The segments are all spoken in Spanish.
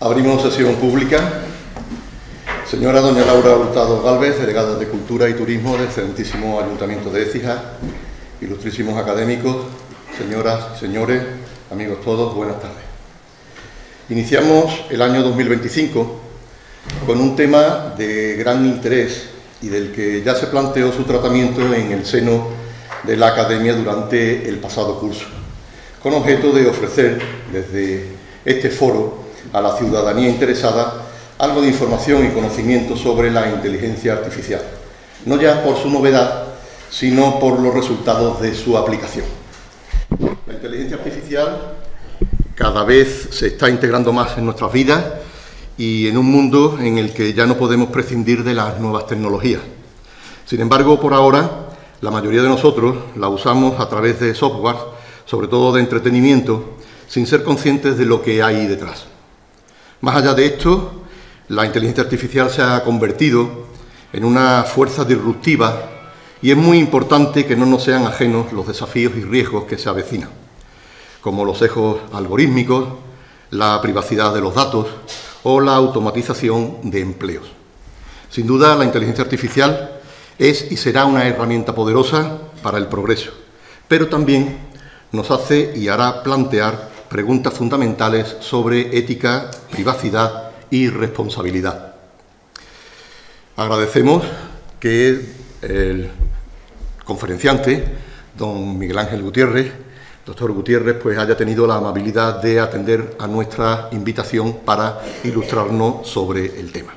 Abrimos sesión pública. Señora doña Laura Hurtado Gálvez, delegada de Cultura y Turismo del excelentísimo Ayuntamiento de Écija, ilustrísimos académicos, señoras y señores, amigos todos, buenas tardes. Iniciamos el año 2025 con un tema de gran interés y del que ya se planteó su tratamiento en el seno de la Academia durante el pasado curso, con objeto de ofrecer desde este foro a la ciudadanía interesada algo de información y conocimiento sobre la inteligencia artificial, no ya por su novedad, sino por los resultados de su aplicación. La inteligencia artificial cada vez se está integrando más en nuestras vidas y en un mundo en el que ya no podemos prescindir de las nuevas tecnologías. Sin embargo, por ahora, la mayoría de nosotros la usamos a través de software, sobre todo de entretenimiento, sin ser conscientes de lo que hay detrás. Más allá de esto, la inteligencia artificial se ha convertido en una fuerza disruptiva y es muy importante que no nos sean ajenos los desafíos y riesgos que se avecinan, como los sesgos algorítmicos, la privacidad de los datos o la automatización de empleos. Sin duda, la inteligencia artificial es y será una herramienta poderosa para el progreso, pero también nos hace y hará plantear preguntas fundamentales sobre ética, privacidad y responsabilidad. Agradecemos que el conferenciante, don Miguel Ángel Gutiérrez, doctor Gutiérrez, pues haya tenido la amabilidad de atender a nuestra invitación para ilustrarnos sobre el tema.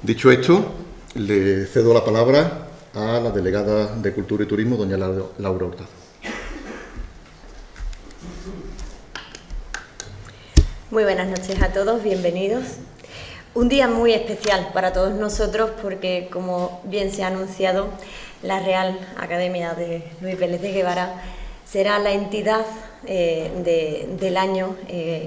Dicho esto, le cedo la palabra a la delegada de Cultura y Turismo, doña Laura Hurtado. Muy buenas noches a todos, bienvenidos. Un día muy especial para todos nosotros porque, como bien se ha anunciado, la Real Academia de Luis Vélez de Guevara será la entidad del año,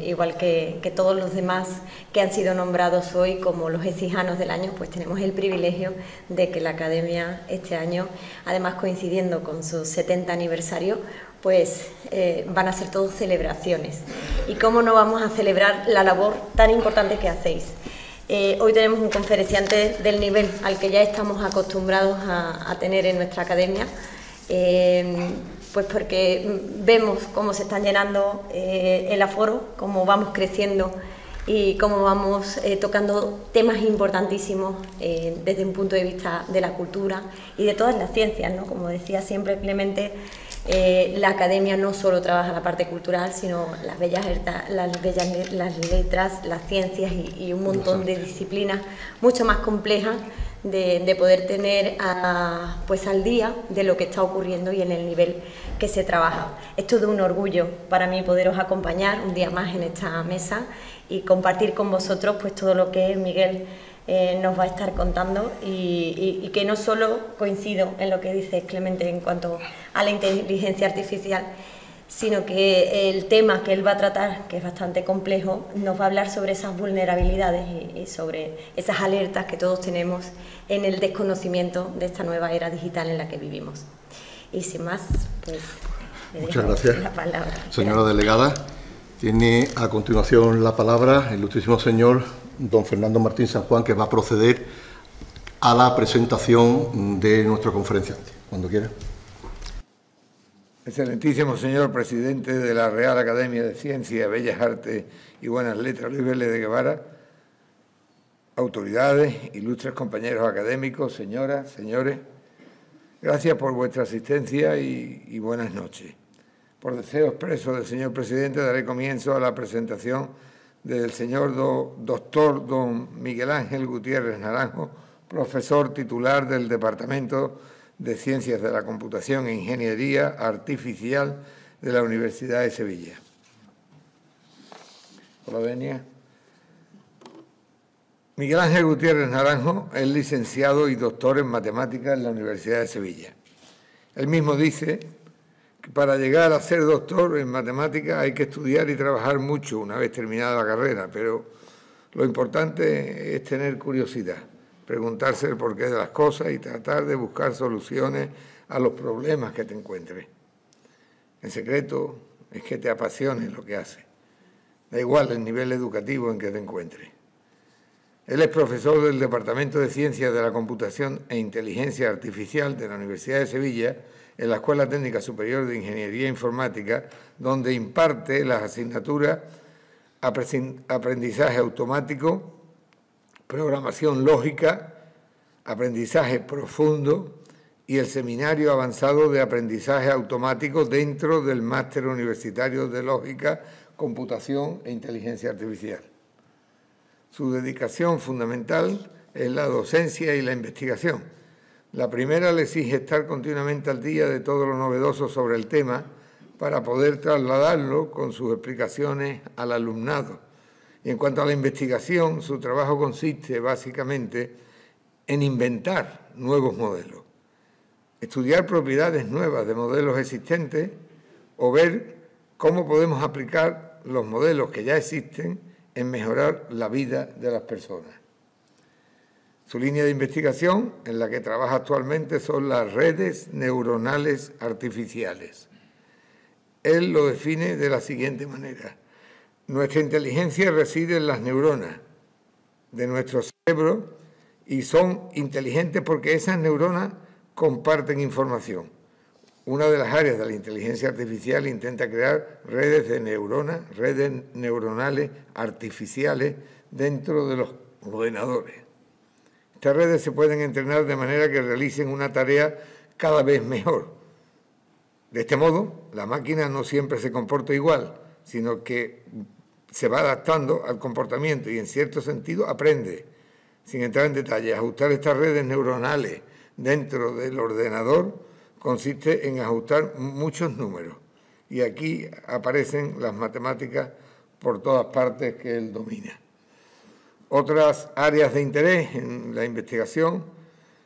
igual que todos los demás que han sido nombrados hoy como los écijanos del año, pues tenemos el privilegio de que la Academia este año, además coincidiendo con su 70 aniversario, pues van a ser todos celebraciones. ¿Y cómo no vamos a celebrar la labor tan importante que hacéis? Hoy tenemos un conferenciante del nivel al que ya estamos acostumbrados a tener en nuestra academia, pues porque vemos cómo se están llenando el aforo, cómo vamos creciendo y cómo vamos tocando temas importantísimos desde un punto de vista de la cultura y de todas las ciencias, ¿no? Como decía siempre Clemente, la academia no solo trabaja la parte cultural, sino las letras, las ciencias y un montón de disciplinas mucho más complejas de poder tener pues al día de lo que está ocurriendo y en el nivel que se trabaja. Esto es de un orgullo para mí poderos acompañar un día más en esta mesa y compartir con vosotros pues todo lo que Miguel nos va a estar contando y que no solo coincido en lo que dice Clemente en cuanto a la inteligencia artificial, sino que el tema que él va a tratar, que es bastante complejo, nos va a hablar sobre esas vulnerabilidades y sobre esas alertas que todos tenemos en el desconocimiento de esta nueva era digital en la que vivimos. Y sin más, pues muchas gracias, la palabra. Señora delegada. Tiene a continuación la palabra el ilustrísimo señor don Fernando Martín San Juan, que va a proceder a la presentación de nuestro conferenciante. Cuando quiera. Excelentísimo señor presidente de la Real Academia de Ciencias, Bellas Artes y Buenas Letras, Luis Vélez de Guevara, autoridades, ilustres compañeros académicos, señoras, señores, gracias por vuestra asistencia y buenas noches. Por deseo expreso del señor presidente, daré comienzo a la presentación del señor doctor don Miguel Ángel Gutiérrez Naranjo, profesor titular del Departamento de Ciencias de la Computación e Ingeniería Artificial de la Universidad de Sevilla. Hola, Benia. Miguel Ángel Gutiérrez Naranjo es licenciado y doctor en Matemáticas en la Universidad de Sevilla. Él mismo dice que para llegar a ser doctor en Matemáticas hay que estudiar y trabajar mucho una vez terminada la carrera, pero lo importante es tener curiosidad, preguntarse el porqué de las cosas y tratar de buscar soluciones a los problemas que te encuentres. El secreto es que te apasione lo que haces. da igual el nivel educativo en que te encuentres. Él es profesor del Departamento de Ciencias de la Computación e Inteligencia Artificial de la Universidad de Sevilla, en la Escuela Técnica Superior de Ingeniería Informática, donde imparte las asignaturas aprendizaje automático, programación lógica, aprendizaje profundo y el seminario avanzado de aprendizaje automático dentro del Máster Universitario de Lógica, Computación e Inteligencia Artificial. Su dedicación fundamental es la docencia y la investigación. La primera le exige estar continuamente al día de todo lo novedoso sobre el tema para poder trasladarlo con sus explicaciones al alumnado. Y en cuanto a la investigación, su trabajo consiste básicamente en inventar nuevos modelos, estudiar propiedades nuevas de modelos existentes o ver cómo podemos aplicar los modelos que ya existen en mejorar la vida de las personas. Su línea de investigación, en la que trabaja actualmente, son las redes neuronales artificiales. Él lo define de la siguiente manera: nuestra inteligencia reside en las neuronas de nuestro cerebro y son inteligentes porque esas neuronas comparten información. Una de las áreas de la inteligencia artificial intenta crear redes de neuronas, redes neuronales artificiales dentro de los ordenadores. Estas redes se pueden entrenar de manera que realicen una tarea cada vez mejor. De este modo, la máquina no siempre se comporta igual, sino que se va adaptando al comportamiento y, en cierto sentido, aprende. Sin entrar en detalle, ajustar estas redes neuronales dentro del ordenador consiste en ajustar muchos números. Y aquí aparecen las matemáticas por todas partes que él domina. Otras áreas de interés en la investigación,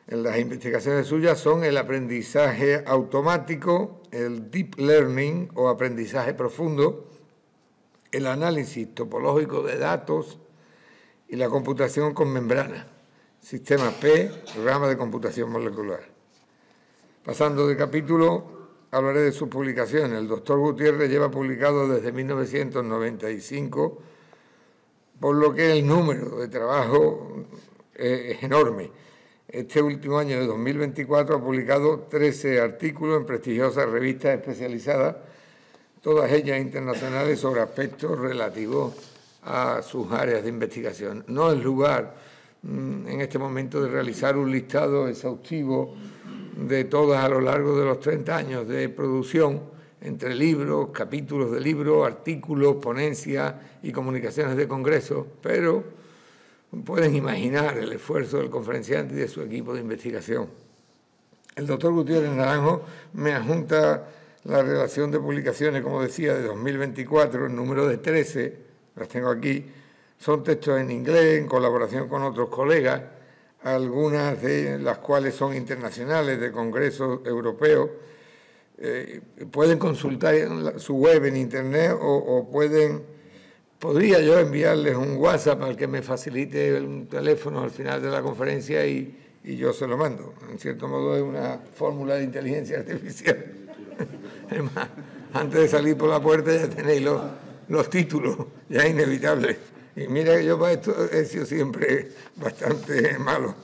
en las investigaciones suyas, son el aprendizaje automático, el deep learning o aprendizaje profundo, el análisis topológico de datos y la computación con membrana, sistema P, programa de computación molecular. Pasando de capítulo, hablaré de sus publicaciones. El doctor Gutiérrez lleva publicado desde 1995, por lo que el número de trabajo es enorme. Este último año de 2024 ha publicado 13 artículos en prestigiosas revistas especializadas, todas ellas internacionales, sobre aspectos relativos a sus áreas de investigación. No es lugar en este momento de realizar un listado exhaustivo de todas a lo largo de los 30 años de producción, entre libros, capítulos de libros, artículos, ponencias y comunicaciones de congresos, pero pueden imaginar el esfuerzo del conferenciante y de su equipo de investigación. El doctor Gutiérrez Naranjo me adjunta la relación de publicaciones, como decía, de 2024, el número de 13, las tengo aquí, son textos en inglés, en colaboración con otros colegas, algunas de las cuales son internacionales, de congresos europeos. Pueden consultar en su web en internet o podría yo enviarles un WhatsApp al que me facilite un teléfono al final de la conferencia y yo se lo mando. En cierto modo es una fórmula de inteligencia artificial. Es más, antes de salir por la puerta ya tenéis los títulos, ya es inevitable. Y mira que yo para esto he sido siempre bastante malo.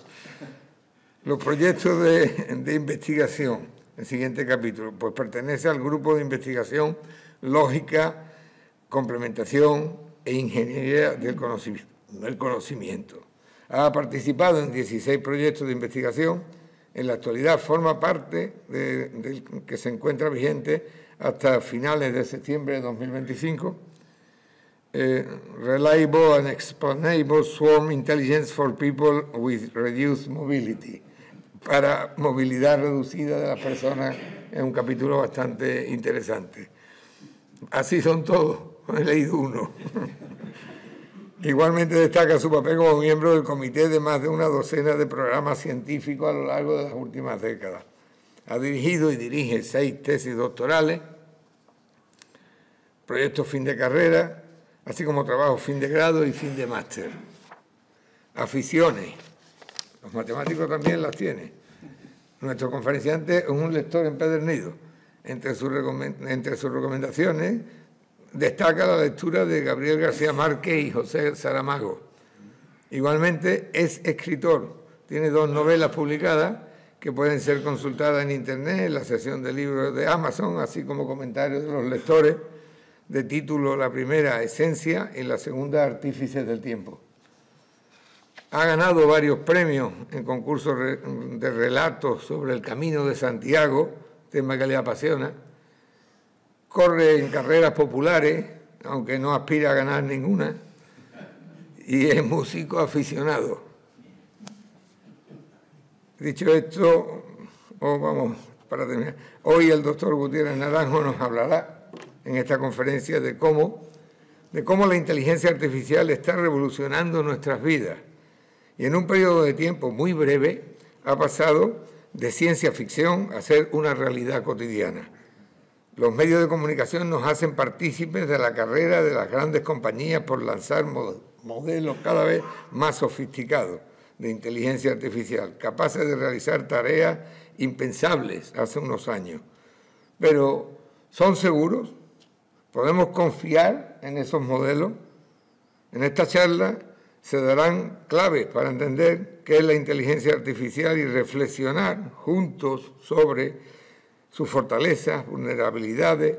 Los proyectos de investigación, el siguiente capítulo, pues pertenece al grupo de investigación Lógica, Complementación e Ingeniería del Conocimiento. Ha participado en 16 proyectos de investigación. En la actualidad forma parte del que se encuentra vigente hasta finales de septiembre de 2025. Reliable and Explainable Swarm Intelligence for People with Reduced Mobility, para movilidad reducida de las personas. Es un capítulo bastante interesante. Así son todos, he leído uno. Igualmente destaca su papel como miembro del comité de más de una docena de programas científicos a lo largo de las últimas décadas. Ha dirigido y dirige 6 tesis doctorales, proyectos fin de carrera, así como trabajos fin de grado y fin de máster. Aficiones. Los matemáticos también las tiene. Nuestro conferenciante es un lector empedernido. Entre sus recomendaciones destaca la lectura de Gabriel García Márquez y José Saramago. Igualmente es escritor, tiene 2 novelas publicadas que pueden ser consultadas en Internet, en la sección de libros de Amazon, así como comentarios de los lectores, de título la primera Esencia y la segunda Artífices del tiempo. Ha ganado varios premios en concursos de relatos sobre el Camino de Santiago, tema que le apasiona. Corre en carreras populares, aunque no aspira a ganar ninguna, y es músico aficionado. Dicho esto, vamos para terminar. Hoy el doctor Gutiérrez Naranjo nos hablará en esta conferencia de cómo la inteligencia artificial está revolucionando nuestras vidas. Y en un periodo de tiempo muy breve ha pasado de ciencia ficción a ser una realidad cotidiana. Los medios de comunicación nos hacen partícipes de la carrera de las grandes compañías por lanzar modelos cada vez más sofisticados de inteligencia artificial, capaces de realizar tareas impensables hace unos años. Pero, ¿son seguros? ¿Podemos confiar en esos modelos? En esta charla se darán claves para entender qué es la inteligencia artificial y reflexionar juntos sobre sus fortalezas, vulnerabilidades,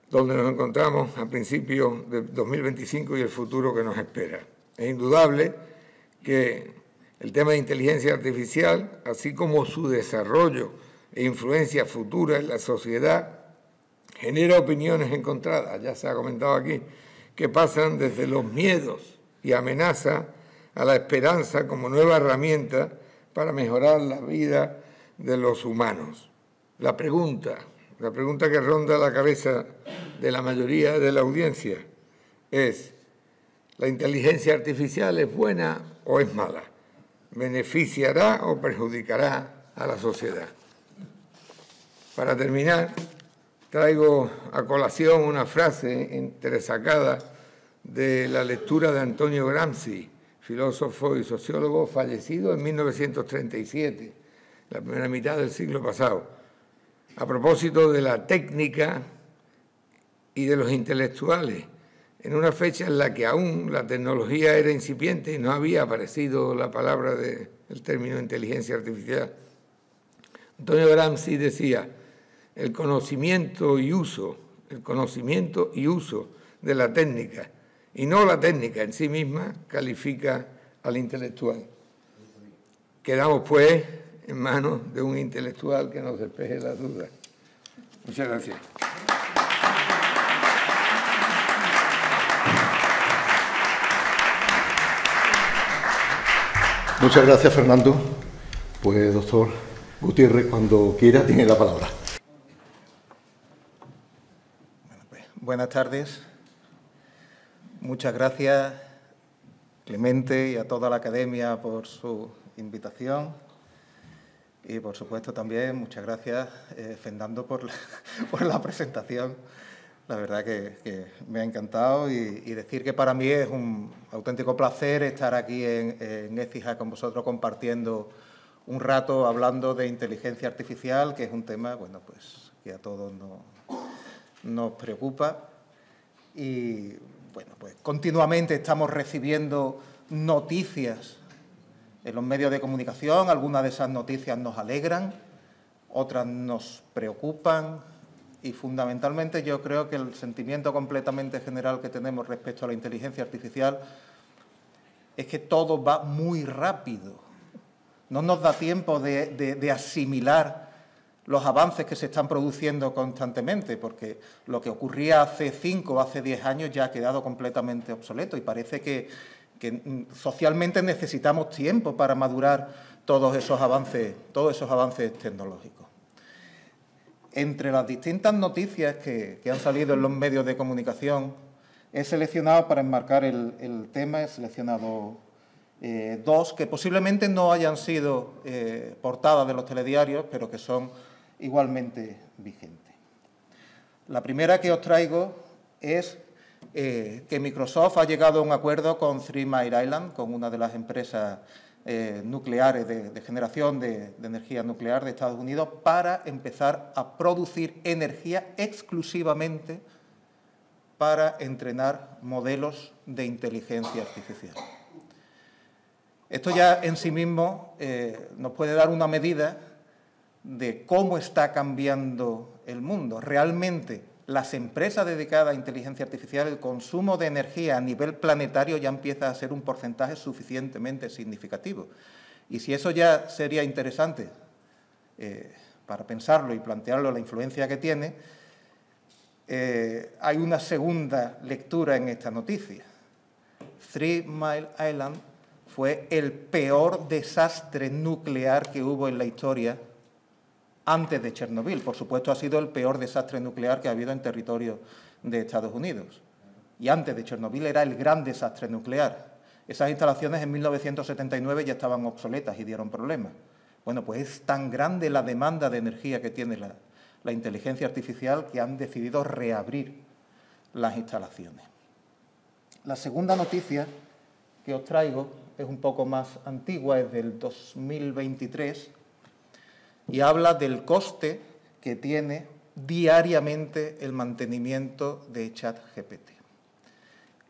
donde nos encontramos a principios de 2025 y el futuro que nos espera. Es indudable que el tema de inteligencia artificial, así como su desarrollo e influencia futura en la sociedad, genera opiniones encontradas, ya se ha comentado aquí, que pasan desde los miedos y amenazas a la esperanza como nueva herramienta para mejorar la vida de los humanos. La pregunta que ronda la cabeza de la mayoría de la audiencia es: ¿la inteligencia artificial es buena o es mala? ¿Beneficiará o perjudicará a la sociedad? Para terminar, traigo a colación una frase entresacada de la lectura de Antonio Gramsci, filósofo y sociólogo fallecido en 1937, la primera mitad del siglo pasado, a propósito de la técnica y de los intelectuales, en una fecha en la que aún la tecnología era incipiente y no había aparecido la palabra el término inteligencia artificial. Antonio Gramsci decía: el conocimiento y uso de la técnica, y no la técnica en sí misma, califica al intelectual. Quedamos, pues, en manos de un intelectual que nos despeje las dudas. Muchas gracias. Muchas gracias, Fernando. Pues, doctor Gutiérrez, cuando quiera, tiene la palabra. Buenas tardes. Muchas gracias, Clemente, y a toda la Academia por su invitación. Y, por supuesto, también muchas gracias, Fernando, por la presentación. La verdad que me ha encantado y decir que para mí es un auténtico placer estar aquí en Écija con vosotros compartiendo un rato hablando de inteligencia artificial, que es un tema, bueno, pues que a todos nos preocupa. Y, bueno, pues continuamente estamos recibiendo noticias en los medios de comunicación. Algunas de esas noticias nos alegran, otras nos preocupan y, fundamentalmente, yo creo que el sentimiento completamente general que tenemos respecto a la inteligencia artificial es que todo va muy rápido. No nos da tiempo de asimilar los avances que se están produciendo constantemente, porque lo que ocurría hace 5 o hace 10 años ya ha quedado completamente obsoleto y parece que socialmente necesitamos tiempo para madurar todos esos avances tecnológicos. Entre las distintas noticias que han salido en los medios de comunicación, he seleccionado, para enmarcar el tema, he seleccionado 2 que posiblemente no hayan sido portadas de los telediarios, pero que son igualmente vigentes. La primera que os traigo es que Microsoft ha llegado a un acuerdo con Three Mile Island, con una de las empresas nucleares de generación de energía nuclear de Estados Unidos, para empezar a producir energía exclusivamente para entrenar modelos de inteligencia artificial. Esto ya en sí mismo nos puede dar una medida de cómo está cambiando el mundo. Realmente, las empresas dedicadas a inteligencia artificial, el consumo de energía a nivel planetario ya empieza a ser un porcentaje suficientemente significativo. Y si eso ya sería interesante para pensarlo y plantearlo, la influencia que tiene, hay una segunda lectura en esta noticia. Three Mile Island fue el peor desastre nuclear que hubo en la historia antes de Chernobyl. Por supuesto, ha sido el peor desastre nuclear que ha habido en territorio de Estados Unidos. Y antes de Chernobyl era el gran desastre nuclear. Esas instalaciones en 1979 ya estaban obsoletas y dieron problemas. Bueno, pues es tan grande la demanda de energía que tiene la inteligencia artificial que han decidido reabrir las instalaciones. La segunda noticia que os traigo es un poco más antigua, es del 2023, y habla del coste que tiene diariamente el mantenimiento de ChatGPT.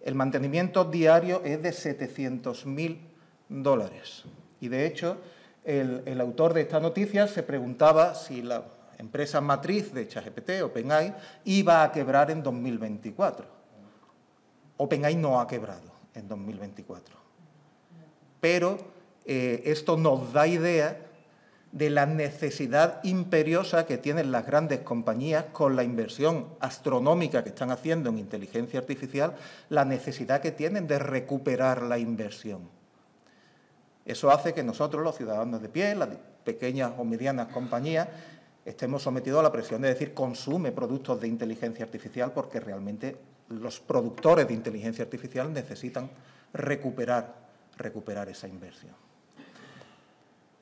El mantenimiento diario es de $700.000. Y, de hecho, el autor de esta noticia se preguntaba si la empresa matriz de ChatGPT, OpenAI, iba a quebrar en 2024. OpenAI no ha quebrado en 2024. Pero esto nos da idea de la necesidad imperiosa que tienen las grandes compañías con la inversión astronómica que están haciendo en inteligencia artificial, la necesidad que tienen de recuperar la inversión. Eso hace que nosotros, los ciudadanos de pie, las pequeñas o medianas compañías, estemos sometidos a la presión de decir consume productos de inteligencia artificial porque realmente los productores de inteligencia artificial necesitan recuperar esa inversión.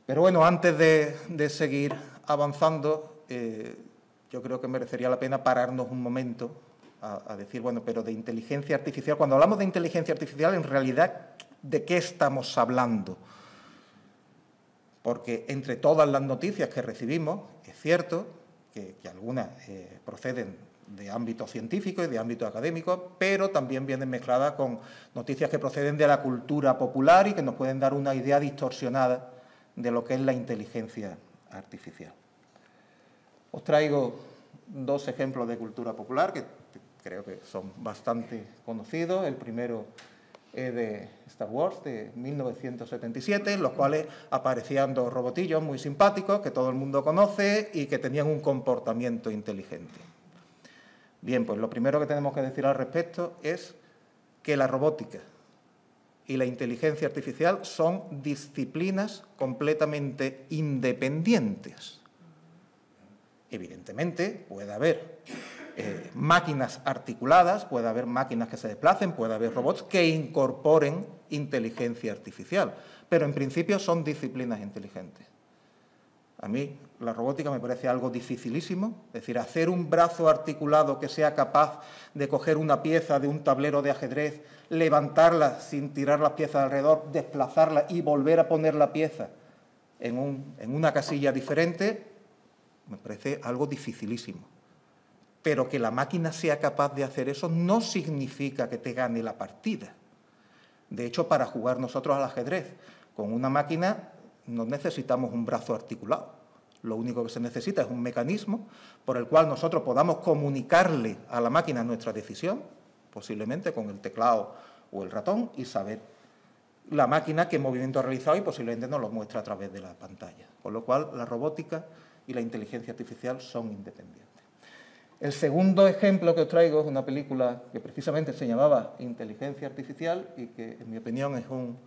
Pero bueno, antes de seguir avanzando, yo creo que merecería la pena pararnos un momento a decir, bueno, pero de inteligencia artificial, cuando hablamos de inteligencia artificial, en realidad, ¿de qué estamos hablando? Porque entre todas las noticias que recibimos, es cierto que algunas proceden de ámbito científico y de ámbito académico, pero también vienen mezcladas con noticias que proceden de la cultura popular y que nos pueden dar una idea distorsionada de lo que es la inteligencia artificial. Os traigo dos ejemplos de cultura popular que creo que son bastante conocidos. El primero es de Star Wars, de 1977, en los cuales aparecían dos robotillos muy simpáticos que todo el mundo conoce y que tenían un comportamiento inteligente. Bien, pues lo primero que tenemos que decir al respecto es que la robótica y la inteligencia artificial son disciplinas completamente independientes. Evidentemente, puede haber máquinas articuladas, puede haber máquinas que se desplacen, puede haber robots que incorporen inteligencia artificial, pero en principio son disciplinas inteligentes. A mí la robótica me parece algo dificilísimo, es decir, hacer un brazo articulado que sea capaz de coger una pieza de un tablero de ajedrez, levantarla sin tirar las piezas alrededor, desplazarla y volver a poner la pieza en una casilla diferente, me parece algo dificilísimo. Pero que la máquina sea capaz de hacer eso no significa que te gane la partida. De hecho, para jugar nosotros al ajedrez con una máquina no necesitamos un brazo articulado. Lo único que se necesita es un mecanismo por el cual nosotros podamos comunicarle a la máquina nuestra decisión, posiblemente con el teclado o el ratón, y saber la máquina qué movimiento ha realizado y posiblemente nos lo muestra a través de la pantalla. Con lo cual, la robótica y la inteligencia artificial son independientes. El segundo ejemplo que os traigo es una película que precisamente se llamaba Inteligencia Artificial y que, en mi opinión, es un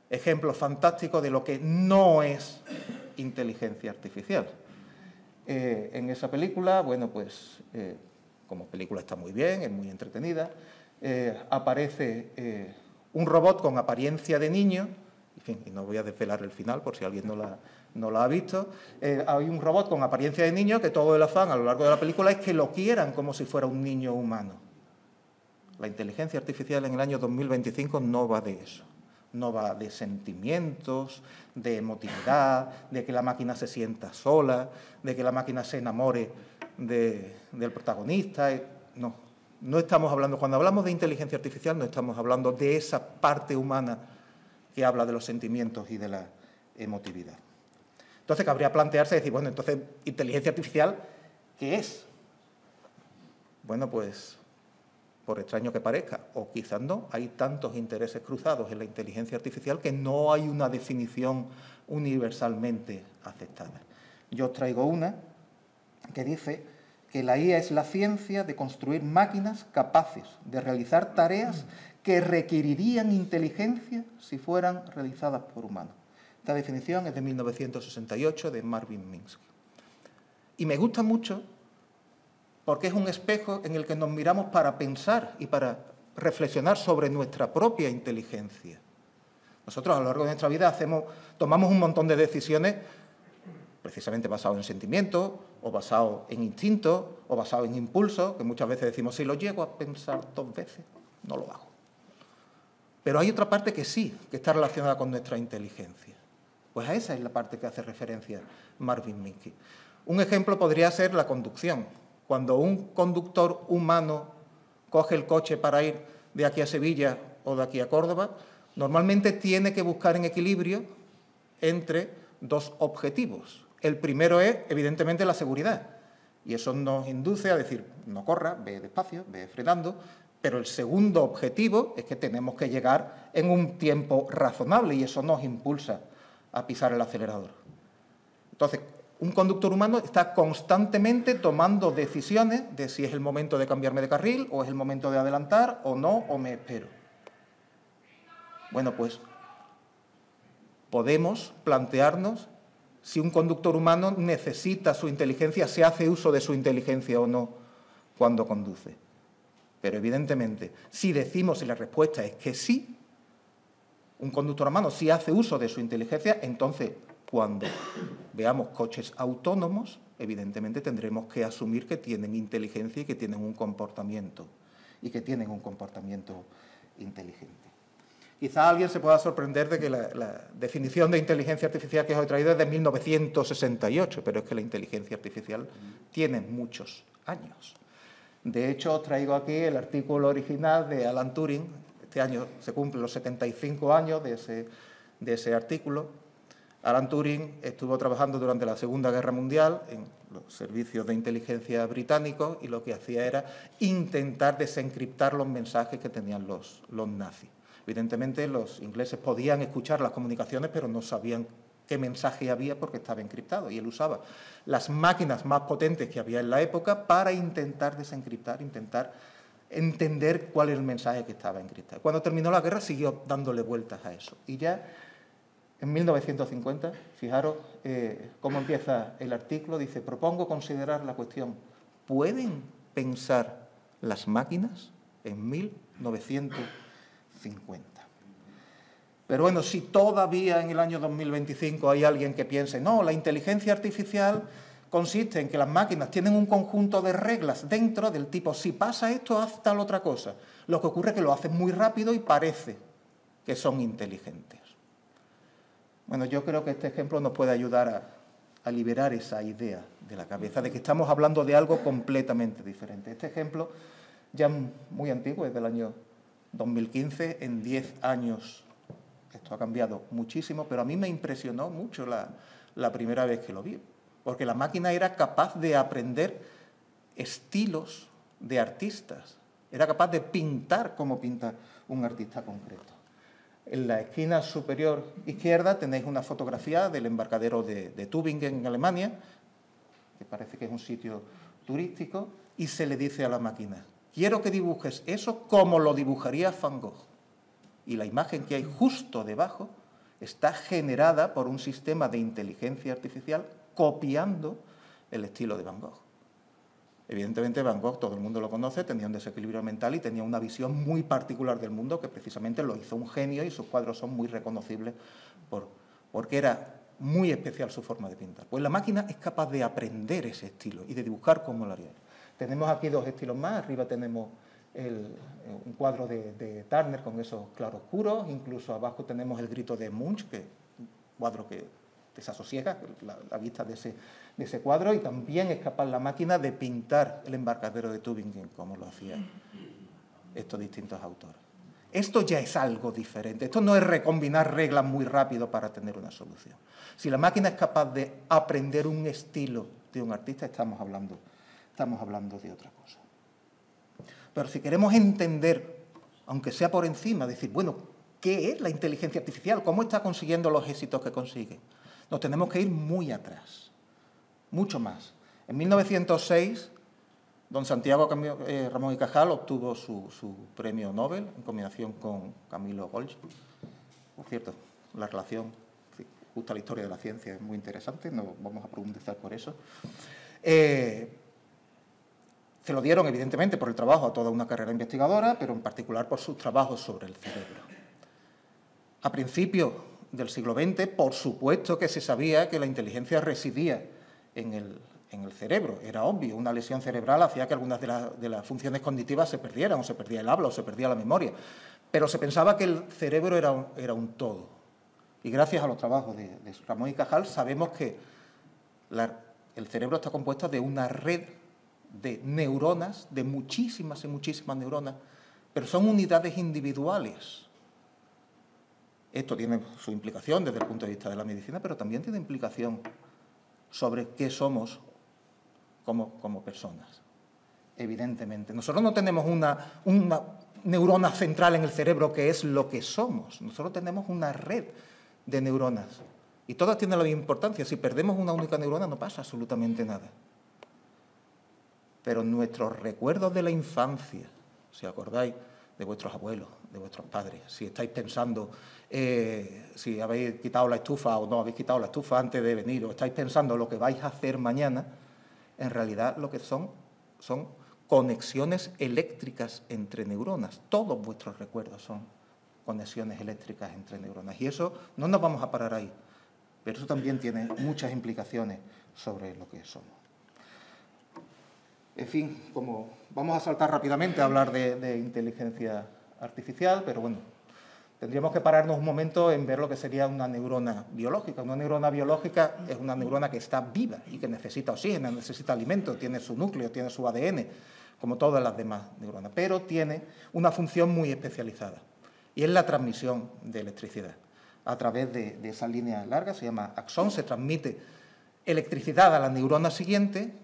ejemplo fantástico de lo que no es inteligencia artificial. En esa película, bueno, pues, como película está muy bien, es muy entretenida, aparece un robot con apariencia de niño, en fin, y no voy a desvelar el final por si alguien no la ha visto. Hay un robot con apariencia de niño que todo el afán a lo largo de la película es que lo quieran como si fuera un niño humano. La inteligencia artificial en el año 2025 no va de eso. No va de sentimientos, de emotividad, de que la máquina se sienta sola, de que la máquina se enamore del protagonista. No, no estamos hablando, cuando hablamos de inteligencia artificial, no estamos hablando de esa parte humana que habla de los sentimientos y de la emotividad. Entonces, cabría plantearse y decir, bueno, entonces, inteligencia artificial, ¿qué es? Bueno, pues, por extraño que parezca, o quizás no, hay tantos intereses cruzados en la inteligencia artificial que no hay una definición universalmente aceptada. Yo os traigo una que dice que la IA es la ciencia de construir máquinas capaces de realizar tareas que requerirían inteligencia si fueran realizadas por humanos. Esta definición es de 1968, de Marvin Minsky. Y me gusta mucho porque es un espejo en el que nos miramos para pensar y para reflexionar sobre nuestra propia inteligencia. Nosotros a lo largo de nuestra vida tomamos un montón de decisiones precisamente basados en sentimientos, o basados en instintos, o basados en impulsos, que muchas veces decimos, si lo llego a pensar 2 veces, no lo hago. Pero hay otra parte que sí, que está relacionada con nuestra inteligencia. Pues a esa es la parte que hace referencia Marvin Minsky. Un ejemplo podría ser la conducción. Cuando un conductor humano coge el coche para ir de aquí a Sevilla o de aquí a Córdoba, normalmente tiene que buscar en equilibrio entre 2 objetivos. El primero es, evidentemente, la seguridad. Y eso nos induce a decir, no corra, ve despacio, ve frenando. Pero el segundo objetivo es que tenemos que llegar en un tiempo razonable y eso nos impulsa a pisar el acelerador. Entonces, un conductor humano está constantemente tomando decisiones de si es el momento de cambiarme de carril o es el momento de adelantar o no, o me espero. Bueno, pues podemos plantearnos si un conductor humano necesita su inteligencia, se hace uso de su inteligencia o no cuando conduce. Pero evidentemente, si decimos y la respuesta es que sí, un conductor humano sí hace uso de su inteligencia, entonces cuando veamos coches autónomos, evidentemente tendremos que asumir que tienen inteligencia y que tienen un comportamiento, inteligente. Quizá alguien se pueda sorprender de que la definición de inteligencia artificial que os he traído es de 1968, pero es que la inteligencia artificial tiene muchos años. De hecho, os traigo aquí el artículo original de Alan Turing. Este año se cumplen los 75 años de ese artículo. Alan Turing estuvo trabajando durante la Segunda Guerra Mundial en los servicios de inteligencia británicos y lo que hacía era intentar desencriptar los mensajes que tenían los nazis. Evidentemente, los ingleses podían escuchar las comunicaciones, pero no sabían qué mensaje había porque estaba encriptado. Y él usaba las máquinas más potentes que había en la época para intentar desencriptar, intentar entender cuál era el mensaje que estaba encriptado. Cuando terminó la guerra, siguió dándole vueltas a eso. Y ya en 1950, fijaros cómo empieza el artículo, dice, propongo considerar la cuestión, ¿pueden pensar las máquinas? En 1950. Pero bueno, si todavía en el año 2025 hay alguien que piense, no, la inteligencia artificial consiste en que las máquinas tienen un conjunto de reglas dentro del tipo, si pasa esto, haz tal otra cosa. Lo que ocurre es que lo hacen muy rápido y parece que son inteligentes. Bueno, yo creo que este ejemplo nos puede ayudar a liberar esa idea de la cabeza de que estamos hablando de algo completamente diferente. Este ejemplo, ya muy antiguo, es del año 2015, en 10 años esto ha cambiado muchísimo, pero a mí me impresionó mucho la primera vez que lo vi, porque la máquina era capaz de aprender estilos de artistas, era capaz de pintar como pinta un artista concreto. En la esquina superior izquierda tenéis una fotografía del embarcadero de Tübingen, en Alemania, que parece que es un sitio turístico, y se le dice a la máquina, quiero que dibujes eso como lo dibujaría Van Gogh. Y la imagen que hay justo debajo está generada por un sistema de inteligencia artificial copiando el estilo de Van Gogh. Evidentemente Van Gogh, todo el mundo lo conoce, tenía un desequilibrio mental y tenía una visión muy particular del mundo que precisamente lo hizo un genio y sus cuadros son muy reconocibles porque era muy especial su forma de pintar. Pues la máquina es capaz de aprender ese estilo y de dibujar como lo haría. Tenemos aquí 2 estilos más, arriba tenemos un cuadro de Turner con esos claroscuros, incluso abajo tenemos el grito de Munch, que es un cuadro que desasosiega la vista de ese cuadro, y también es capaz la máquina de pintar el embarcadero de Tübingen, como lo hacían estos distintos autores. Esto ya es algo diferente. Esto no es recombinar reglas muy rápido para tener una solución. Si la máquina es capaz de aprender un estilo de un artista, estamos hablando de otra cosa. Pero si queremos entender, aunque sea por encima, decir, bueno, ¿qué es la inteligencia artificial? ¿Cómo está consiguiendo los éxitos que consigue? Nos tenemos que ir muy atrás, mucho más. En 1906, don Santiago Ramón y Cajal obtuvo su premio Nobel en combinación con Camilo Golgi. Por cierto, la relación, justo la historia de la ciencia, es muy interesante, no vamos a profundizar por eso. Se lo dieron, evidentemente, por el trabajo a toda una carrera investigadora, pero en particular por sus trabajos sobre el cerebro. A principios del siglo XX, por supuesto que se sabía que la inteligencia residía en el cerebro. Era obvio, una lesión cerebral hacía que algunas de las funciones cognitivas se perdieran, o se perdía el habla, o se perdía la memoria. Pero se pensaba que el cerebro era un todo. Y gracias a los trabajos de Ramón y Cajal sabemos que el cerebro está compuesto de una red de neuronas, de muchísimas y muchísimas neuronas, pero son unidades individuales. Esto tiene su implicación desde el punto de vista de la medicina, pero también tiene implicación sobre qué somos como personas, evidentemente. Nosotros no tenemos una neurona central en el cerebro que es lo que somos. Nosotros tenemos una red de neuronas y todas tienen la misma importancia. Si perdemos una única neurona no pasa absolutamente nada. Pero nuestros recuerdos de la infancia, si acordáis de vuestros abuelos, de vuestros padres, si estáis pensando si habéis quitado la estufa o no habéis quitado la estufa antes de venir, o estáis pensando lo que vais a hacer mañana, en realidad lo que son conexiones eléctricas entre neuronas. Todos vuestros recuerdos son conexiones eléctricas entre neuronas. Y eso no nos vamos a parar ahí, pero eso también tiene muchas implicaciones sobre lo que somos. En fin, como vamos a saltar rápidamente a hablar de inteligencia artificial, pero bueno, tendríamos que pararnos un momento en ver lo que sería una neurona biológica. Una neurona biológica es una neurona que está viva y que necesita oxígeno, necesita alimento, tiene su núcleo, tiene su ADN, como todas las demás neuronas, pero tiene una función muy especializada, y es la transmisión de electricidad. A través de esa línea larga, se llama axón, se transmite electricidad a la neurona siguiente.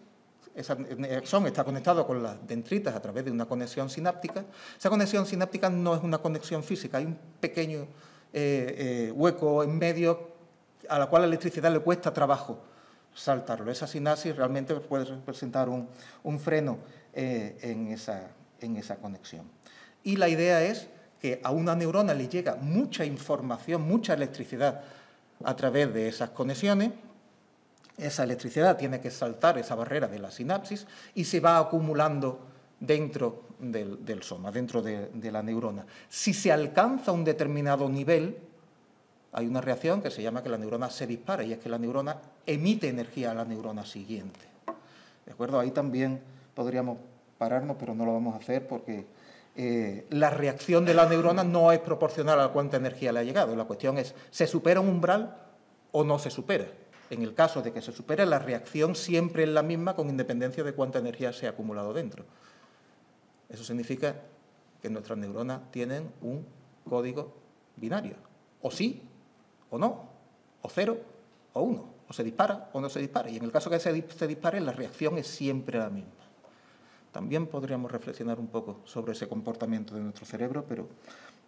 Ese axón está conectado con las dendritas a través de una conexión sináptica. Esa conexión sináptica no es una conexión física, hay un pequeño hueco en medio a la cual la electricidad le cuesta trabajo saltarlo. Esa sinapsis realmente puede representar un freno en esa conexión. Y la idea es que a una neurona le llega mucha información, mucha electricidad a través de esas conexiones. Esa electricidad tiene que saltar esa barrera de la sinapsis y se va acumulando dentro del soma, dentro de la neurona. Si se alcanza un determinado nivel, hay una reacción que se llama que la neurona se dispara, y es que la neurona emite energía a la neurona siguiente. ¿De acuerdo? Ahí también podríamos pararnos, pero no lo vamos a hacer porque la reacción de la neurona no es proporcional a cuánta energía le ha llegado. La cuestión es, ¿se supera un umbral o no se supera? En el caso de que se supere, la reacción siempre es la misma con independencia de cuánta energía se ha acumulado dentro. Eso significa que nuestras neuronas tienen un código binario. O sí, o no, o 0, o 1. O se dispara o no se dispara. Y en el caso que se dispare, la reacción es siempre la misma. También podríamos reflexionar un poco sobre ese comportamiento de nuestro cerebro, pero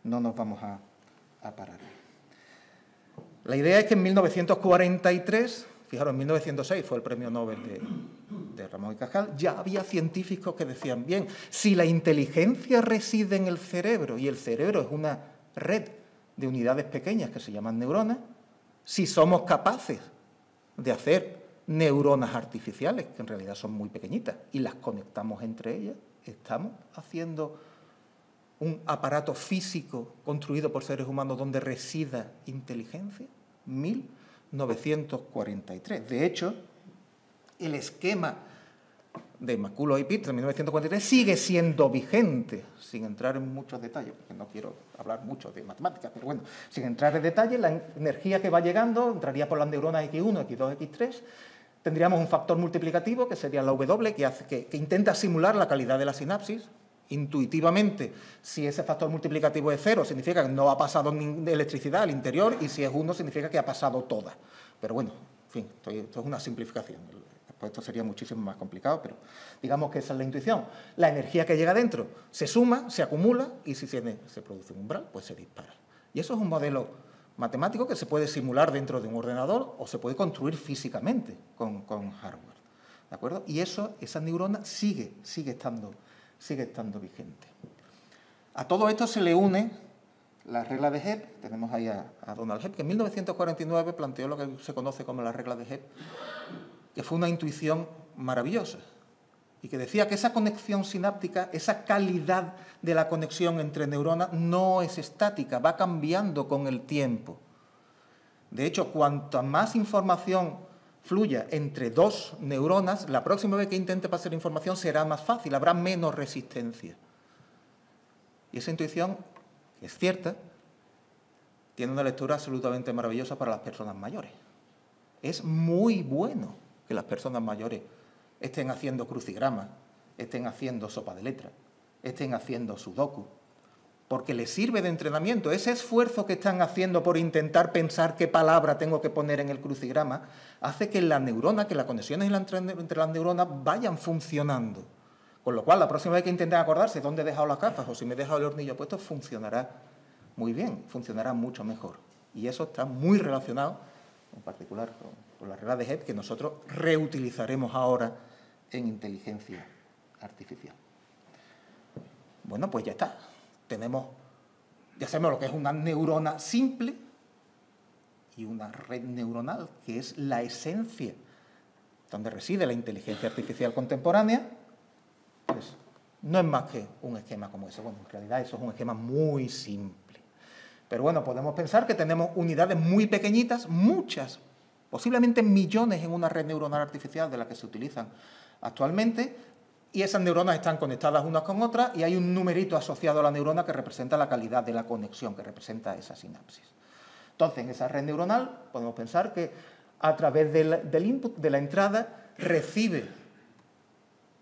no nos vamos a parar. La idea es que en 1943, fijaros, en 1906 fue el premio Nobel de Ramón y Cajal, ya había científicos que decían, bien, si la inteligencia reside en el cerebro y el cerebro es una red de unidades pequeñas que se llaman neuronas, si somos capaces de hacer neuronas artificiales, que en realidad son muy pequeñitas, y las conectamos entre ellas, estamos haciendo un aparato físico construido por seres humanos donde resida inteligencia. 1943. De hecho, el esquema de McCulloch y Pitts de 1943 sigue siendo vigente, sin entrar en muchos detalles, porque no quiero hablar mucho de matemáticas, pero bueno, sin entrar en detalle, la energía que va llegando entraría por las neuronas X1, X2, X3, tendríamos un factor multiplicativo, que sería la W, que intenta simular la calidad de la sinapsis. Intuitivamente, si ese factor multiplicativo es 0, significa que no ha pasado electricidad al interior, y si es 1, significa que ha pasado toda. Pero bueno, en fin, esto es una simplificación. Después esto sería muchísimo más complicado, pero digamos que esa es la intuición. La energía que llega dentro se suma, se acumula, y si se produce un umbral, pues se dispara. Y eso es un modelo matemático que se puede simular dentro de un ordenador o se puede construir físicamente con hardware. ¿De acuerdo? Y esa neurona sigue estando vigente. A todo esto se le une la regla de Hebb. Tenemos ahí a Donald Hebb, que en 1949 planteó lo que se conoce como la regla de Hebb, que fue una intuición maravillosa, y que decía que esa conexión sináptica, esa calidad de la conexión entre neuronas no es estática, va cambiando con el tiempo. De hecho, cuanta más información fluya entre dos neuronas, la próxima vez que intente pasar información será más fácil, habrá menos resistencia. Y esa intuición, que es cierta, tiene una lectura absolutamente maravillosa para las personas mayores. Es muy bueno que las personas mayores estén haciendo crucigramas, estén haciendo sopa de letras, estén haciendo sudoku, porque les sirve de entrenamiento. Ese esfuerzo que están haciendo por intentar pensar qué palabra tengo que poner en el crucigrama hace que la neurona, que las conexiones entre las neuronas vayan funcionando. Con lo cual, la próxima vez que intenten acordarse dónde he dejado las gafas o si me he dejado el hornillo puesto, funcionará muy bien, funcionará mucho mejor. Y eso está muy relacionado, en particular con la regla de Hebb, que nosotros reutilizaremos ahora en inteligencia artificial. Bueno, pues ya está. Ya sabemos lo que es una neurona simple y una red neuronal, que es la esencia donde reside la inteligencia artificial contemporánea. Pues no es más que un esquema como ese. Bueno, en realidad eso es un esquema muy simple. Pero bueno, podemos pensar que tenemos unidades muy pequeñitas, muchas, posiblemente millones en una red neuronal artificial de la que se utilizan actualmente, y esas neuronas están conectadas unas con otras y hay un numerito asociado a la neurona que representa la calidad de la conexión, que representa esa sinapsis. Entonces, en esa red neuronal podemos pensar que a través del input, de la entrada, recibe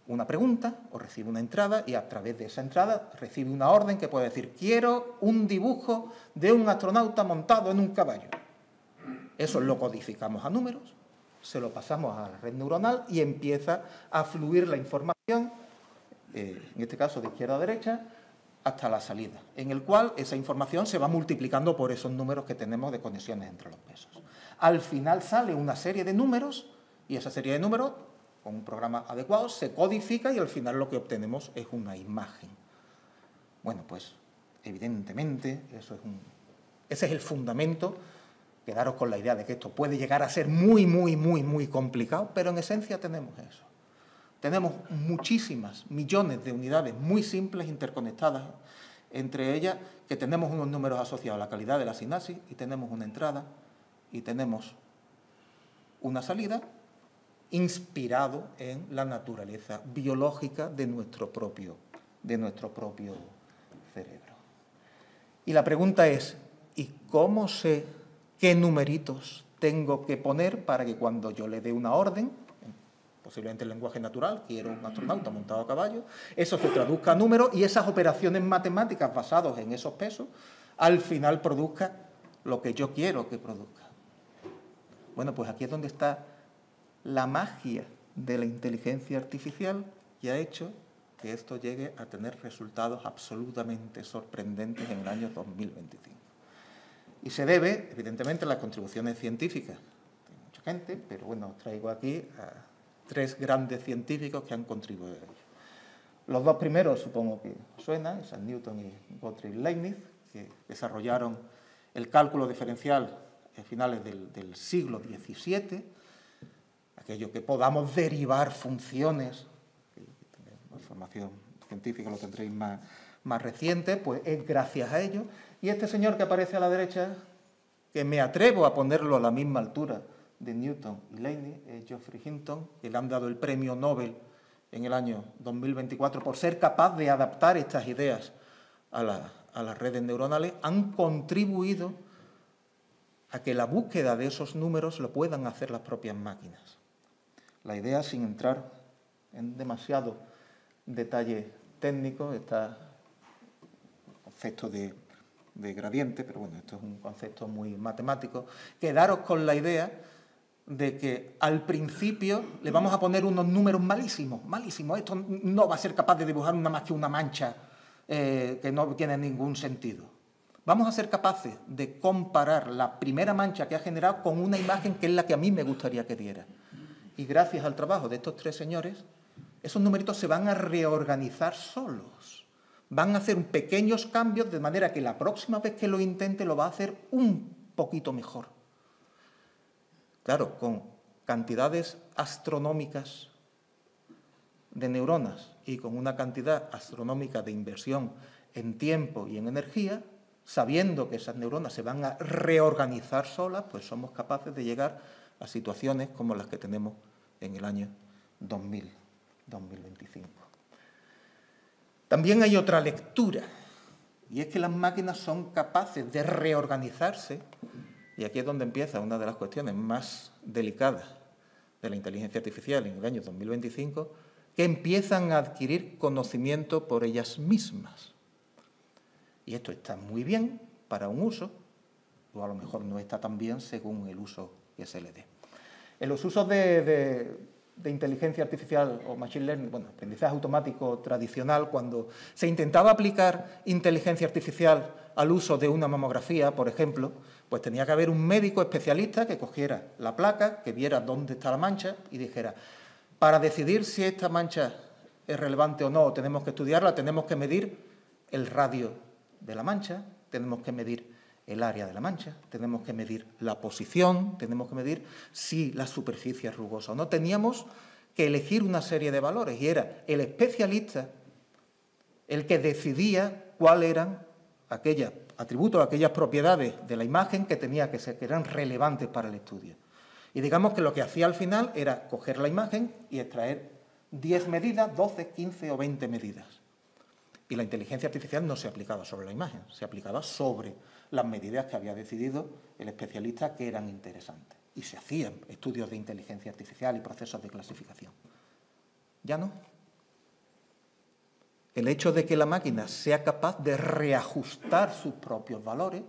una pregunta o recibe una entrada, y a través de esa entrada recibe una orden que puede decir: quiero un dibujo de un astronauta montado en un caballo. Eso lo codificamos a números, se lo pasamos a la red neuronal y empieza a fluir la información, en este caso de izquierda a derecha, hasta la salida, en el cual esa información se va multiplicando por esos números que tenemos de conexiones entre los pesos. Al final sale una serie de números, y esa serie de números, con un programa adecuado, se codifica y al final lo que obtenemos es una imagen. Bueno, pues evidentemente ese es el fundamento. Quedaros con la idea de que esto puede llegar a ser muy, muy, muy, muy complicado, pero en esencia tenemos eso. Tenemos muchísimas, millones de unidades muy simples interconectadas entre ellas, que tenemos unos números asociados a la calidad de la sinapsis, y tenemos una entrada y tenemos una salida inspirado en la naturaleza biológica de nuestro propio cerebro. Y la pregunta es: ¿y cómo sé qué numeritos tengo que poner para que cuando yo le dé una orden, posiblemente en lenguaje natural, quiero un astronauta montado a caballo, eso se traduzca a números y esas operaciones matemáticas basadas en esos pesos, al final produzca lo que yo quiero que produzca? Bueno, pues aquí es donde está la magia de la inteligencia artificial, que ha hecho que esto llegue a tener resultados absolutamente sorprendentes en el año 2025. Y se debe, evidentemente, a las contribuciones científicas de mucha gente, pero bueno, os traigo aquí a 3 grandes científicos que han contribuido a ello. Los 2 primeros supongo que suenan, Isaac Newton y Gottlieb Leibniz, que desarrollaron el cálculo diferencial a finales del siglo XVII, aquello que podamos derivar funciones, que la formación científica lo tendréis más reciente, pues es gracias a ello. Y este señor que aparece a la derecha, que me atrevo a ponerlo a la misma altura de Newton y Leibniz, es Geoffrey Hinton, que le han dado el premio Nobel en el año 2024 por ser capaz de adaptar estas ideas a las redes neuronales han contribuido a que la búsqueda de esos números lo puedan hacer las propias máquinas. La idea, sin entrar en demasiado detalle técnico, está el concepto de gradiente, pero bueno, esto es un concepto muy matemático, quedaros con la idea de que al principio le vamos a poner unos números malísimos, malísimos. Esto no va a ser capaz de dibujar nada más que una mancha que no tiene ningún sentido. Vamos a ser capaces de comparar la primera mancha que ha generado con una imagen que es la que a mí me gustaría que diera. Y gracias al trabajo de estos tres señores, esos numeritos se van a reorganizar solos. Van a hacer pequeños cambios de manera que la próxima vez que lo intente lo va a hacer un poquito mejor. Claro, con cantidades astronómicas de neuronas y con una cantidad astronómica de inversión en tiempo y en energía, sabiendo que esas neuronas se van a reorganizar solas, pues somos capaces de llegar a situaciones como las que tenemos en el año 2025. También hay otra lectura, y es que las máquinas son capaces de reorganizarse, y aquí es donde empieza una de las cuestiones más delicadas de la inteligencia artificial en el año 2025, que empiezan a adquirir conocimiento por ellas mismas. Y esto está muy bien para un uso, o a lo mejor no está tan bien según el uso que se le dé. En los usos de inteligencia artificial o machine learning, bueno, aprendizaje automático tradicional, cuando se intentaba aplicar inteligencia artificial al uso de una mamografía, por ejemplo, pues tenía que haber un médico especialista que cogiera la placa, que viera dónde está la mancha y dijera, para decidir si esta mancha es relevante o no, tenemos que estudiarla, tenemos que medir el radio de la mancha, tenemos que medir el área de la mancha, tenemos que medir la posición, tenemos que medir si la superficie es rugosa o no. Teníamos que elegir una serie de valores y era el especialista el que decidía cuáles eran aquellos atributos, aquellas propiedades de la imagen que tenía que ser, que eran relevantes para el estudio. Y digamos que lo que hacía al final era coger la imagen y extraer 10 medidas, 12, 15 o 20 medidas. Y la inteligencia artificial no se aplicaba sobre la imagen, se aplicaba sobre las medidas que había decidido el especialista que eran interesantes. Y se hacían estudios de inteligencia artificial y procesos de clasificación. Ya no. El hecho de que la máquina sea capaz de reajustar sus propios valores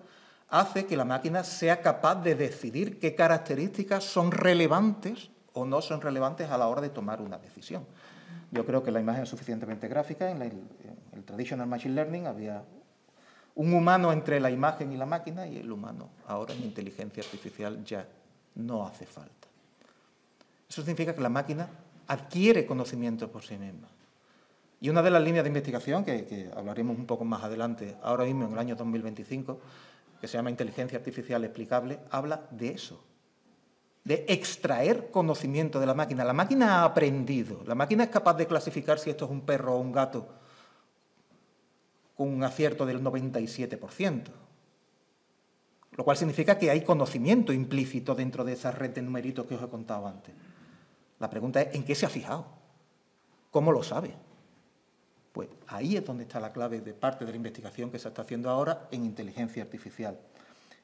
hace que la máquina sea capaz de decidir qué características son relevantes o no son relevantes a la hora de tomar una decisión. Yo creo que la imagen es suficientemente gráfica. En el Traditional Machine Learning había un humano entre la imagen y la máquina y el humano ahora en inteligencia artificial ya no hace falta. Eso significa que la máquina adquiere conocimiento por sí misma. Y una de las líneas de investigación, que hablaremos un poco más adelante, ahora mismo en el año 2025, que se llama Inteligencia Artificial Explicable, habla de eso, de extraer conocimiento de la máquina. La máquina ha aprendido, la máquina es capaz de clasificar si esto es un perro o un gato con un acierto del 97%, lo cual significa que hay conocimiento implícito dentro de esa red de numeritos que os he contado antes. La pregunta es, ¿en qué se ha fijado? ¿Cómo lo sabe? Pues ahí es donde está la clave de parte de la investigación que se está haciendo ahora en inteligencia artificial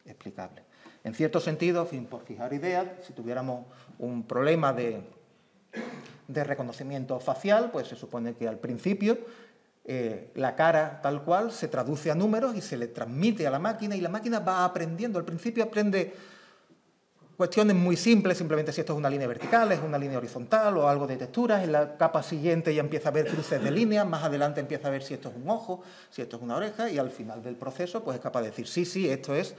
explicable. En cierto sentido, por fijar ideas, si tuviéramos un problema de reconocimiento facial, pues se supone que al principio la cara tal cual se traduce a números y se le transmite a la máquina y la máquina va aprendiendo. Al principio aprende cuestiones muy simples, simplemente si esto es una línea vertical, es una línea horizontal o algo de texturas. En la capa siguiente ya empieza a ver cruces de líneas, más adelante empieza a ver si esto es un ojo, si esto es una oreja y al final del proceso pues es capaz de decir sí, esto es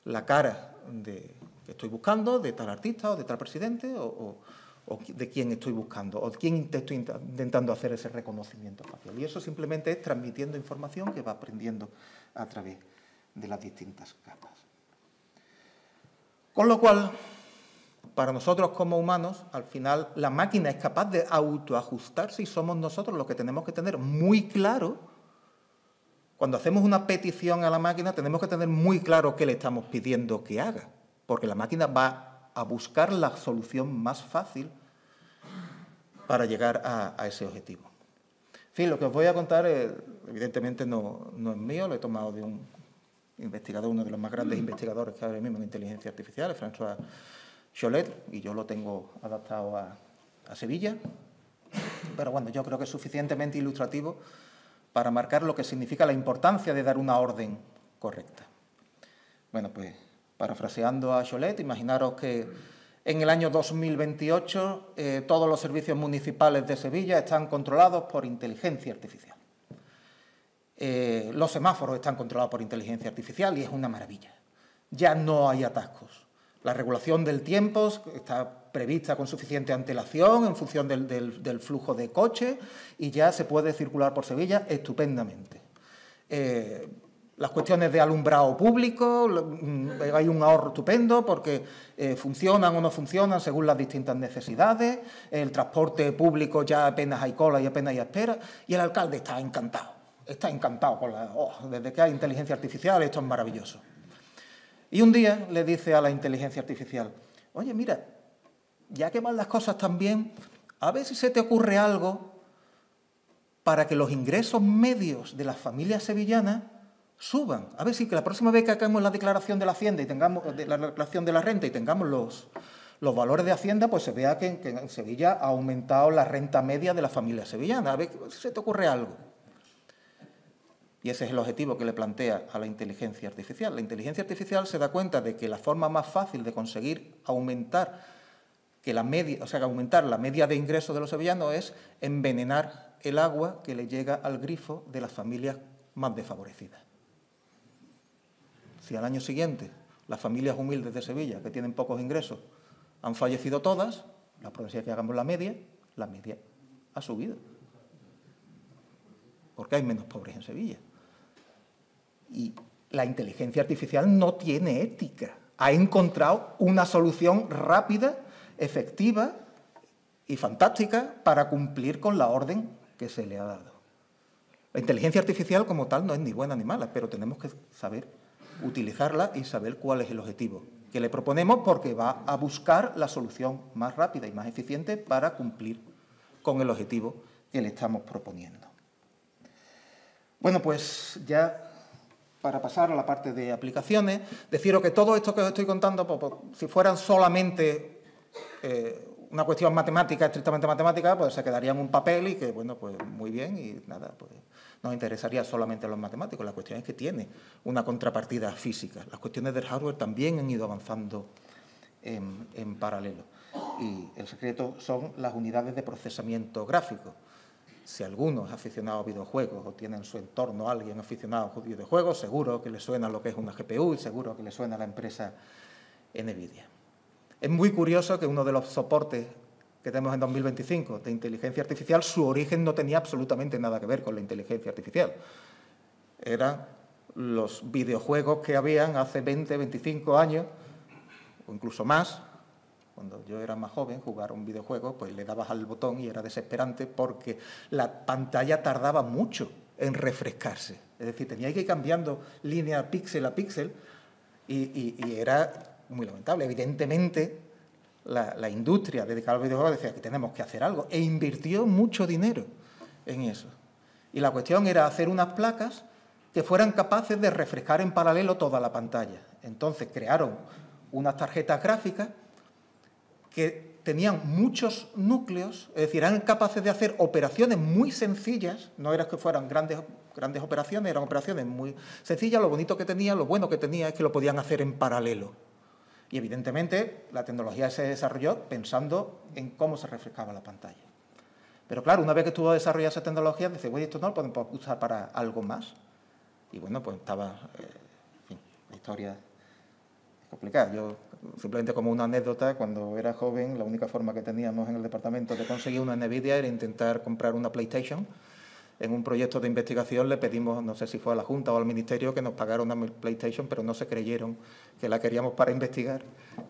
la cara que estoy buscando, de tal artista o de tal presidente o de quién estoy buscando o de quién estoy intentando hacer ese reconocimiento facial. Y eso simplemente es transmitiendo información que va aprendiendo a través de las distintas capas. Con lo cual, para nosotros como humanos, al final la máquina es capaz de autoajustarse y somos nosotros los que tenemos que tener muy claro, cuando hacemos una petición a la máquina, tenemos que tener muy claro qué le estamos pidiendo que haga, porque la máquina va a buscar la solución más fácil para llegar a ese objetivo. En fin, lo que os voy a contar, evidentemente no es mío, lo he tomado de un investigador, uno de los más grandes investigadores que hay ahora mismo en inteligencia artificial, François Chollet, y yo lo tengo adaptado a Sevilla. Pero bueno, yo creo que es suficientemente ilustrativo para marcar lo que significa la importancia de dar una orden correcta. Bueno, pues, parafraseando a Chollet, imaginaros que en el año 2028 todos los servicios municipales de Sevilla están controlados por inteligencia artificial. Los semáforos están controlados por inteligencia artificial y es una maravilla. Ya no hay atascos. La regulación del tiempo está prevista con suficiente antelación en función del flujo de coches y ya se puede circular por Sevilla estupendamente. Las cuestiones de alumbrado público, hay un ahorro estupendo porque funcionan o no funcionan según las distintas necesidades. El transporte público ya apenas hay cola y apenas hay espera. Y el alcalde está encantado con desde que hay inteligencia artificial, esto es maravilloso. Y un día le dice a la inteligencia artificial, oye, mira, ya que van las cosas tan bien, a ver si se te ocurre algo para que los ingresos medios de las familias sevillanas suban. A ver si que la próxima vez que hagamos la declaración de la Hacienda y tengamos la declaración de la renta y tengamos los valores de Hacienda, pues se vea que en Sevilla ha aumentado la renta media de las familias sevillanas. A ver si se te ocurre algo. Y ese es el objetivo que le plantea a la inteligencia artificial. La inteligencia artificial se da cuenta de que la forma más fácil de conseguir aumentar aumentar la media de ingresos de los sevillanos es envenenar el agua que le llega al grifo de las familias más desfavorecidas. Si al año siguiente las familias humildes de Sevilla, que tienen pocos ingresos, han fallecido todas, la probabilidad de que hagamos la media ha subido. Porque hay menos pobres en Sevilla. Y la inteligencia artificial no tiene ética. Ha encontrado una solución rápida, efectiva y fantástica para cumplir con la orden que se le ha dado. La inteligencia artificial como tal no es ni buena ni mala, pero tenemos que saber utilizarla y saber cuál es el objetivo que le proponemos, porque va a buscar la solución más rápida y más eficiente para cumplir con el objetivo que le estamos proponiendo. Bueno, pues ya para pasar a la parte de aplicaciones, deciros que todo esto que os estoy contando, pues, si fueran solamente una cuestión matemática, estrictamente matemática, pues se quedaría en un papel y que, bueno, pues muy bien y nada, pues nos interesaría solamente a los matemáticos. La cuestión es que tiene una contrapartida física. Las cuestiones del hardware también han ido avanzando en paralelo. Y el secreto son las unidades de procesamiento gráfico. Si alguno es aficionado a videojuegos o tiene en su entorno a alguien aficionado a videojuegos, seguro que le suena lo que es una GPU y seguro que le suena a la empresa NVIDIA. Es muy curioso que uno de los soportes que tenemos en 2025 de inteligencia artificial, su origen no tenía absolutamente nada que ver con la inteligencia artificial. Eran los videojuegos que habían hace 20, 25 años, o incluso más. Cuando yo era más joven, jugar un videojuego, pues le dabas al botón y era desesperante porque la pantalla tardaba mucho en refrescarse. Es decir, tenía que ir cambiando línea píxel a píxel y era muy lamentable. Evidentemente, la industria dedicada al videojuego decía que tenemos que hacer algo e invirtió mucho dinero en eso. Y la cuestión era hacer unas placas que fueran capaces de refrescar en paralelo toda la pantalla. Entonces crearon unas tarjetas gráficas que tenían muchos núcleos, es decir, eran capaces de hacer operaciones muy sencillas, no era que fueran grandes operaciones, eran operaciones muy sencillas. Lo bonito que tenía, lo bueno que tenía es que lo podían hacer en paralelo. Y evidentemente la tecnología se desarrolló pensando en cómo se refrescaba la pantalla. Pero claro, una vez que estuvo desarrollada esa tecnología, dice, oye, esto no lo podemos usar para algo más. Y bueno, pues estaba, en fin, la historia es complicada. Yo, simplemente como una anécdota, cuando era joven, la única forma que teníamos en el departamento de conseguir una NVIDIA era intentar comprar una PlayStation. En un proyecto de investigación le pedimos, no sé si fue a la Junta o al Ministerio, que nos pagara una PlayStation, pero no se creyeron que la queríamos para investigar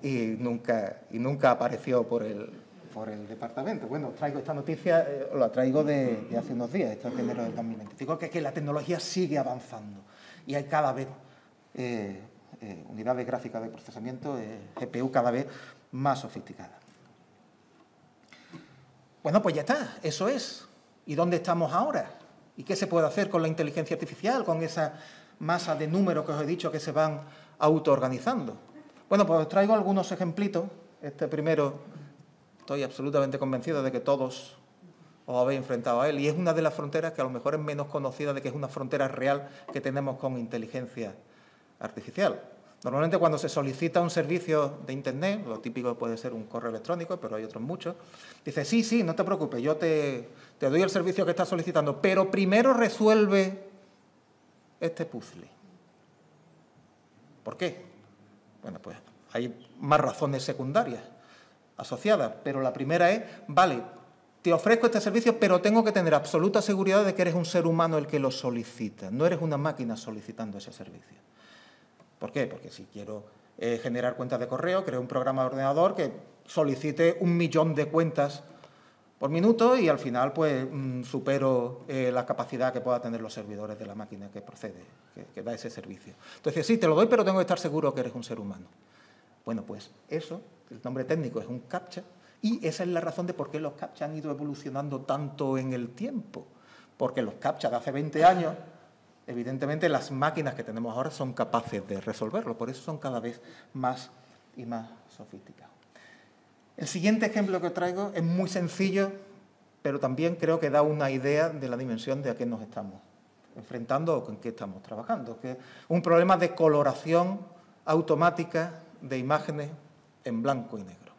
y nunca apareció por el departamento. Bueno, os traigo esta noticia, la traigo de hace unos días, esto es de enero del 2025, que la tecnología sigue avanzando y hay cada vez unidades gráficas de procesamiento, GPU cada vez más sofisticadas. Bueno, pues ya está, eso es. ¿Y dónde estamos ahora? ¿Y qué se puede hacer con la inteligencia artificial, con esa masa de números que os he dicho que se van autoorganizando? Bueno, pues os traigo algunos ejemplitos. Este primero, estoy absolutamente convencido de que todos os habéis enfrentado a él, y es una de las fronteras que a lo mejor es menos conocida, de que es una frontera real que tenemos con inteligencia artificial. Normalmente cuando se solicita un servicio de Internet, lo típico puede ser un correo electrónico, pero hay otros muchos, dice, sí, no te preocupes, yo te doy el servicio que estás solicitando, pero primero resuelve este puzzle. ¿Por qué? Bueno, pues hay más razones secundarias asociadas, pero la primera es, vale, te ofrezco este servicio, pero tengo que tener absoluta seguridad de que eres un ser humano el que lo solicita, no eres una máquina solicitando ese servicio. ¿Por qué? Porque si quiero generar cuentas de correo, creo un programa de ordenador que solicite 1 millón de cuentas por minuto y al final pues supero la capacidad que pueda tener los servidores de la máquina que procede, que da ese servicio. Entonces, sí, te lo doy, pero tengo que estar seguro que eres un ser humano. Bueno, pues eso, el nombre técnico es un CAPTCHA, y esa es la razón de por qué los CAPTCHA han ido evolucionando tanto en el tiempo. Porque los CAPTCHA de hace 20 años, evidentemente las máquinas que tenemos ahora son capaces de resolverlo, por eso son cada vez más y más sofisticados. El siguiente ejemplo que os traigo es muy sencillo, pero también creo que da una idea de la dimensión de a qué nos estamos enfrentando o con qué estamos trabajando, que es un problema de coloración automática de imágenes en blanco y negro.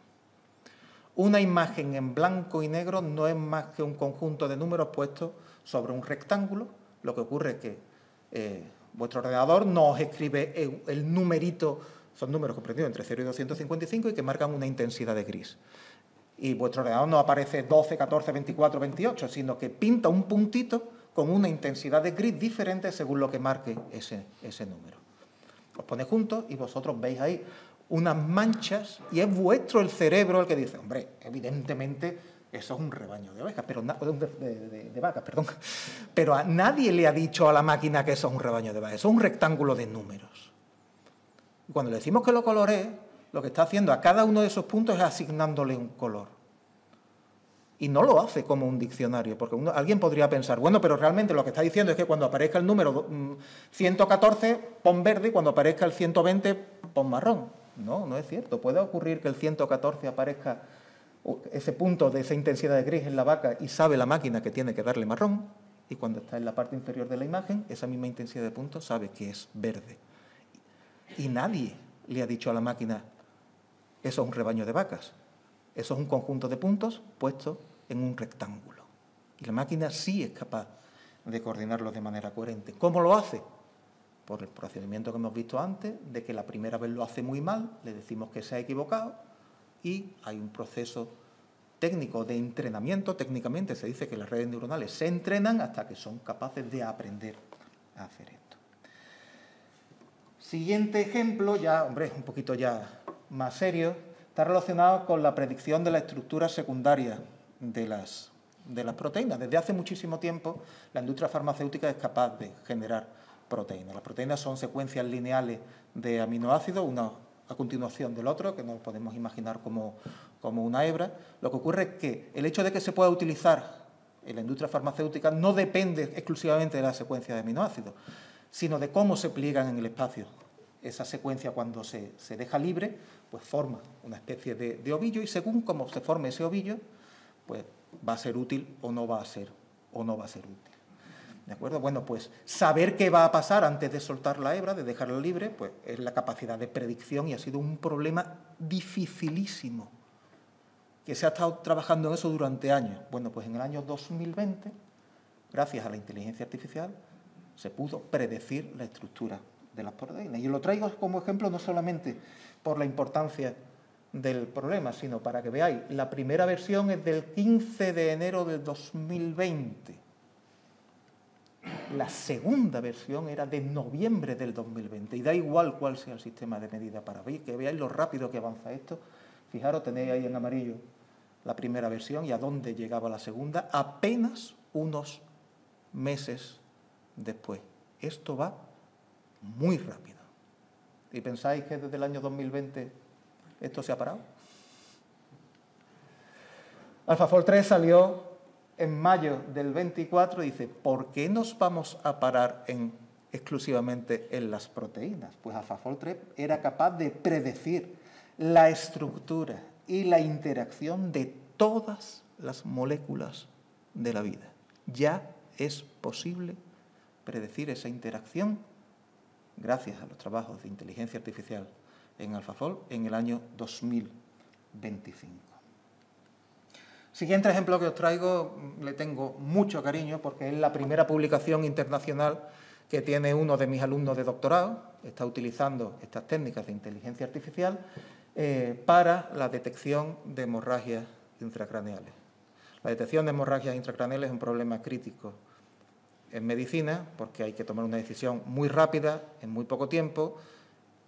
Una imagen en blanco y negro no es más que un conjunto de números puestos sobre un rectángulo. Lo que ocurre es que vuestro ordenador no os escribe el numerito, son números comprendidos entre 0 y 255 y que marcan una intensidad de gris. Y vuestro ordenador no aparece 12, 14, 24, 28, sino que pinta un puntito con una intensidad de gris diferente según lo que marque ese número. Os ponéis juntos y vosotros veis ahí unas manchas y es vuestro el cerebro el que dice, hombre, evidentemente eso es un rebaño de ovejas, pero de vacas, perdón. Pero a nadie le ha dicho a la máquina que eso es un rebaño de vacas, eso es un rectángulo de números. Y cuando le decimos que lo coloree, lo que está haciendo a cada uno de esos puntos es asignándole un color. Y no lo hace como un diccionario, porque alguien podría pensar, bueno, pero realmente lo que está diciendo es que cuando aparezca el número 114, pon verde, y cuando aparezca el 120, pon marrón. No, no es cierto. Puede ocurrir que el 114 aparezca ese punto de esa intensidad de gris en la vaca y sabe la máquina que tiene que darle marrón, y cuando está en la parte inferior de la imagen, esa misma intensidad de puntos sabe que es verde. Y nadie le ha dicho a la máquina, eso es un rebaño de vacas. Eso es un conjunto de puntos puestos en un rectángulo. Y la máquina sí es capaz de coordinarlos de manera coherente. ¿Cómo lo hace? Por el procedimiento que hemos visto antes, de que la primera vez lo hace muy mal, le decimos que se ha equivocado y hay un proceso técnico de entrenamiento. Técnicamente se dice que las redes neuronales se entrenan hasta que son capaces de aprender a hacer esto. Siguiente ejemplo, ya, hombre, un poquito ya más serio, está relacionado con la predicción de la estructura secundaria de las proteínas. Desde hace muchísimo tiempo la industria farmacéutica es capaz de generar proteínas. Las proteínas son secuencias lineales de aminoácidos, uno a continuación del otro, que nos podemos imaginar como una hebra. Lo que ocurre es que el hecho de que se pueda utilizar en la industria farmacéutica no depende exclusivamente de la secuencia de aminoácidos, sino de cómo se pliegan en el espacio. Esa secuencia, cuando se deja libre, pues forma una especie de ovillo, y según cómo se forme ese ovillo, pues va a ser útil o no va a ser útil. ¿De acuerdo? Bueno, pues saber qué va a pasar antes de soltar la hebra, de dejarla libre, pues es la capacidad de predicción, y ha sido un problema dificilísimo, que se ha estado trabajando en eso durante años. Bueno, pues en el año 2020, gracias a la inteligencia artificial, se pudo predecir la estructura de las proteínas. Y lo traigo como ejemplo no solamente por la importancia del problema, sino para que veáis, la primera versión es del 15 de enero del 2020. La segunda versión era de noviembre del 2020, y da igual cuál sea el sistema de medida para ver, que veáis lo rápido que avanza esto. Fijaros, tenéis ahí en amarillo la primera versión y a dónde llegaba la segunda, apenas unos meses después. Esto va muy rápido. ¿Y pensáis que desde el año 2020 esto se ha parado? AlphaFold 3 salió en mayo del 24 y dice, ¿por qué nos vamos a parar exclusivamente en las proteínas? Pues AlphaFold 3 era capaz de predecir la estructura y la interacción de todas las moléculas de la vida. Ya es posible predecir esa interacción gracias a los trabajos de inteligencia artificial en AlphaFold en el año 2025. Siguiente ejemplo que os traigo, le tengo mucho cariño porque es la primera publicación internacional que tiene uno de mis alumnos de doctorado. Está utilizando estas técnicas de inteligencia artificial para la detección de hemorragias intracraneales. La detección de hemorragias intracraneales es un problema crítico en medicina porque hay que tomar una decisión muy rápida, en muy poco tiempo,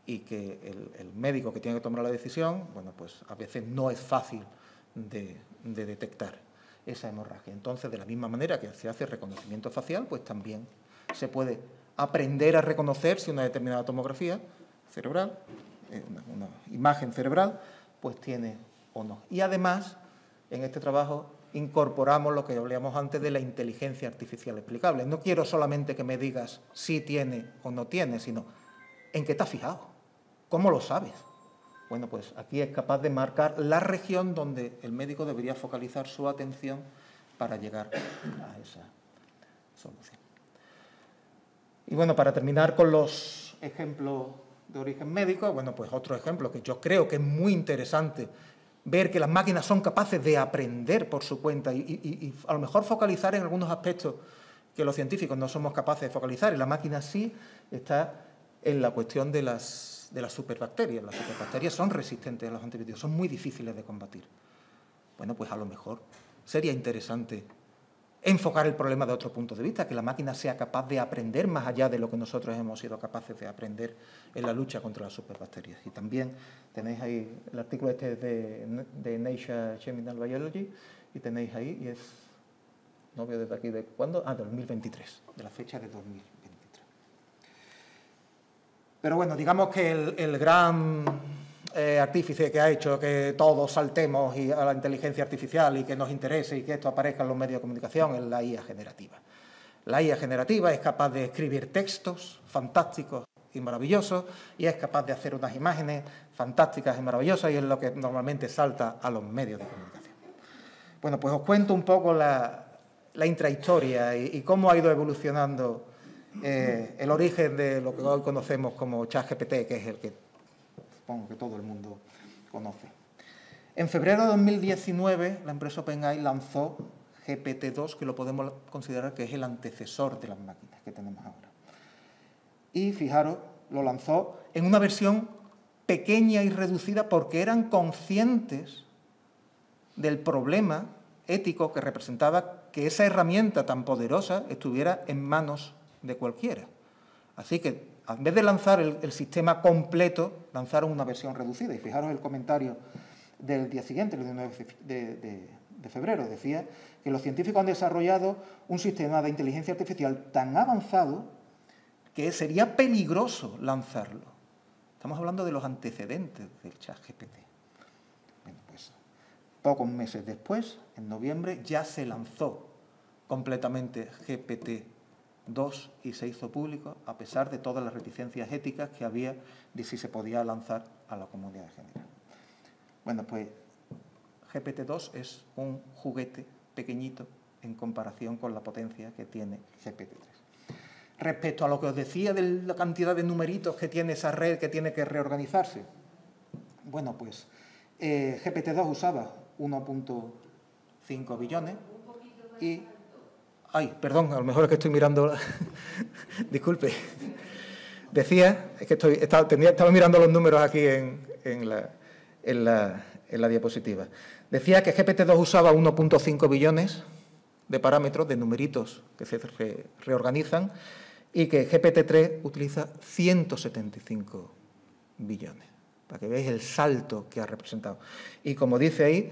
y que el médico que tiene que tomar la decisión, bueno, pues a veces no es fácil de detectar esa hemorragia. Entonces, de la misma manera que se hace reconocimiento facial, pues también se puede aprender a reconocer si una determinada tomografía cerebral, una imagen cerebral, pues tiene o no. Y además, en este trabajo incorporamos lo que hablábamos antes de la inteligencia artificial explicable. No quiero solamente que me digas si tiene o no tiene, sino ¿en qué te has fijado? ¿Cómo lo sabes? Bueno, pues aquí es capaz de marcar la región donde el médico debería focalizar su atención para llegar a esa solución. Y bueno, para terminar con los ejemplos de origen médico, bueno, pues otro ejemplo que yo creo que es muy interesante, ver que las máquinas son capaces de aprender por su cuenta y a lo mejor focalizar en algunos aspectos que los científicos no somos capaces de focalizar, y la máquina sí, está en la cuestión de las superbacterias. Las superbacterias son resistentes a los antibióticos, son muy difíciles de combatir. Bueno, pues a lo mejor sería interesante enfocar el problema de otro punto de vista, que la máquina sea capaz de aprender más allá de lo que nosotros hemos sido capaces de aprender en la lucha contra las superbacterias. Y también tenéis ahí el artículo este de Nature Chemical Biology, y tenéis ahí, y es, no veo desde aquí de cuándo, 2023, de la fecha de 2023. Pero bueno, digamos que el gran artífice que ha hecho que todos saltemos a la inteligencia artificial y que nos interese y que esto aparezca en los medios de comunicación es la IA generativa. La IA generativa es capaz de escribir textos fantásticos y maravillosos y es capaz de hacer unas imágenes fantásticas y maravillosas, y es lo que normalmente salta a los medios de comunicación. Bueno, pues os cuento un poco la intrahistoria y cómo ha ido evolucionando el origen de lo que hoy conocemos como ChatGPT, que es el que supongo que todo el mundo conoce. En febrero de 2019, la empresa OpenAI lanzó GPT-2, que lo podemos considerar que es el antecesor de las máquinas que tenemos ahora. Y fijaros, lo lanzó en una versión pequeña y reducida porque eran conscientes del problema ético que representaba que esa herramienta tan poderosa estuviera en manos de cualquiera. Así que, en vez de lanzar el sistema completo, lanzaron una versión reducida. Y fijaros el comentario del día siguiente, el 19 de febrero, decía que los científicos han desarrollado un sistema de inteligencia artificial tan avanzado que sería peligroso lanzarlo. Estamos hablando de los antecedentes del ChatGPT. Bueno, pues pocos meses después, en noviembre, ya se lanzó completamente GPT-2 y se hizo público, a pesar de todas las reticencias éticas que había de si se podía lanzar a la comunidad general. Bueno, pues GPT-2 es un juguete pequeñito en comparación con la potencia que tiene GPT-3. Respecto a lo que os decía de la cantidad de numeritos que tiene esa red que tiene que reorganizarse, bueno, pues GPT-2 usaba 1.5 billones y... Ay, perdón, a lo mejor es que estoy mirando... Disculpe. Decía, es que estaba mirando los números aquí en la diapositiva. Decía que GPT-2 usaba 1.5 billones de parámetros, de numeritos que se reorganizan, y que GPT-3 utiliza 175 billones, para que veáis el salto que ha representado. Y como dice ahí,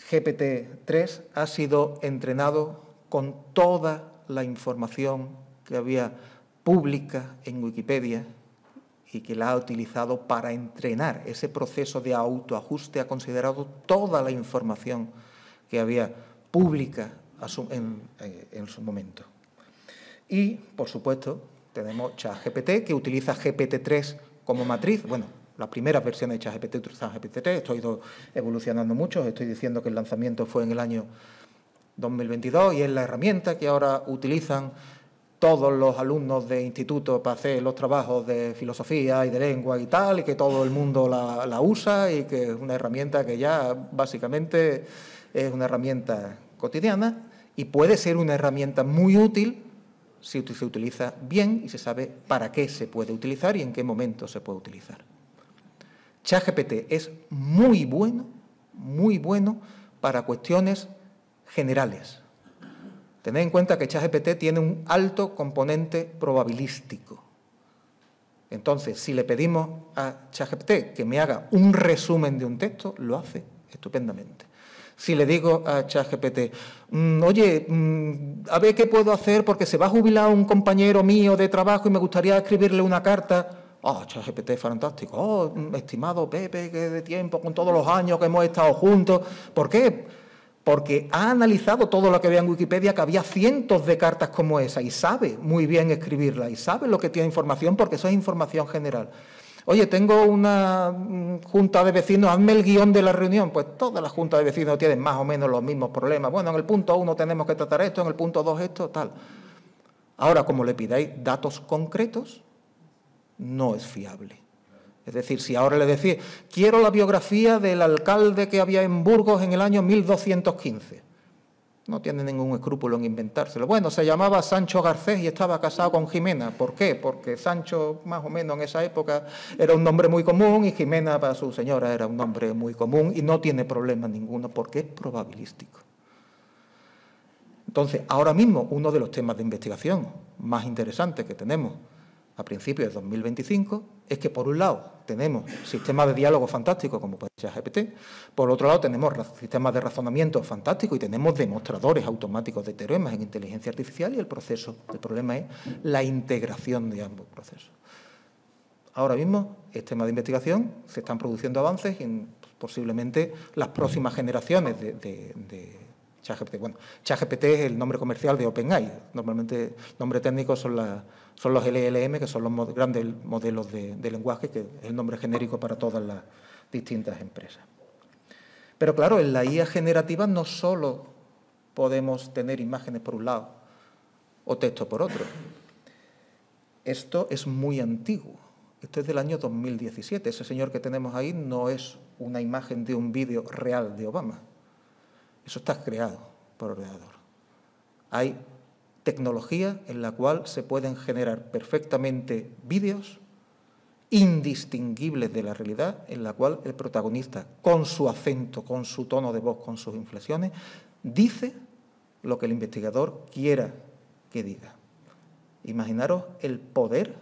GPT-3 ha sido entrenado con toda la información que había pública en Wikipedia y que la ha utilizado para entrenar. Ese proceso de autoajuste ha considerado toda la información que había pública en su momento. Y, por supuesto, tenemos ChatGPT, que utiliza GPT-3 como matriz. Bueno, la primera versión de ChatGPT utiliza GPT-3, esto ha ido evolucionando mucho. Estoy diciendo que el lanzamiento fue en el año 2022 y es la herramienta que ahora utilizan todos los alumnos de instituto para hacer los trabajos de filosofía y de lengua y tal, y que todo el mundo la usa, y que es una herramienta que ya básicamente es una herramienta cotidiana y puede ser una herramienta muy útil si se utiliza bien y se sabe para qué se puede utilizar y en qué momento se puede utilizar. ChatGPT es muy bueno para cuestiones generales. Tened en cuenta que ChatGPT tiene un alto componente probabilístico. Entonces, si le pedimos a ChatGPT que me haga un resumen de un texto, lo hace estupendamente. Si le digo a ChatGPT, oye, a ver qué puedo hacer porque se va a jubilar un compañero mío de trabajo y me gustaría escribirle una carta. ChatGPT es fantástico. Estimado Pepe, que de tiempo, con todos los años que hemos estado juntos. ¿Por qué? Porque ha analizado todo lo que vea en Wikipedia, que había cientos de cartas como esa, y sabe muy bien escribirla, y sabe lo que tiene información, porque eso es información general. Oye, tengo una junta de vecinos, hazme el guión de la reunión. Pues todas las juntas de vecinos tienen más o menos los mismos problemas. Bueno, en el punto 1 tenemos que tratar esto, en el punto 2 esto, tal. Ahora, como le pidáis datos concretos, no es fiable. Es decir, si ahora le decís, quiero la biografía del alcalde que había en Burgos en el año 1215. No tiene ningún escrúpulo en inventárselo. Bueno, se llamaba Sancho Garcés y estaba casado con Jimena. ¿Por qué? Porque Sancho, más o menos en esa época, era un nombre muy común y Jimena para su señora era un nombre muy común y no tiene problema ninguno porque es probabilístico. Entonces, ahora mismo, uno de los temas de investigación más interesantes que tenemos a principios de 2025 es que, por un lado, tenemos sistemas de diálogo fantásticos como puede ser GPT, por otro lado tenemos sistemas de razonamiento fantásticos y tenemos demostradores automáticos de teoremas en inteligencia artificial, y el problema es la integración de ambos procesos. Ahora mismo, en tema de investigación, se están produciendo avances y posiblemente las próximas generaciones de ChatGPT. Bueno, ChatGPT es el nombre comercial de OpenAI. Normalmente el nombre técnico son los LLM, que son los grandes modelos de lenguaje, que es el nombre genérico para todas las distintas empresas. Pero claro, en la IA generativa no solo podemos tener imágenes por un lado o texto por otro. Esto es muy antiguo. Esto es del año 2017. Ese señor que tenemos ahí no es una imagen de un vídeo real de Obama. Eso está creado por ordenador. Hay tecnología en la cual se pueden generar perfectamente vídeos indistinguibles de la realidad, en la cual el protagonista, con su acento, con su tono de voz, con sus inflexiones, dice lo que el investigador quiera que diga. Imaginaros el poder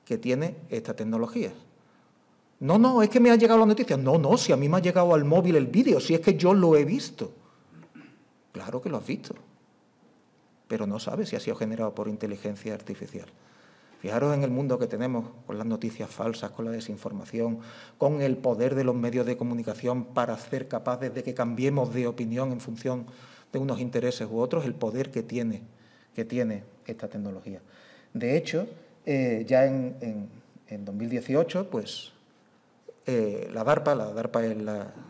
que tiene esta tecnología. No, es que me ha llegado la noticia. No, si a mí me ha llegado al móvil el vídeo, si es que yo lo he visto. Claro que lo has visto, pero no sabes si ha sido generado por inteligencia artificial. Fijaros en el mundo que tenemos con las noticias falsas, con la desinformación, con el poder de los medios de comunicación para ser capaces de que cambiemos de opinión en función de unos intereses u otros, el poder que tiene esta tecnología. De hecho, ya en 2018, pues la DARPA es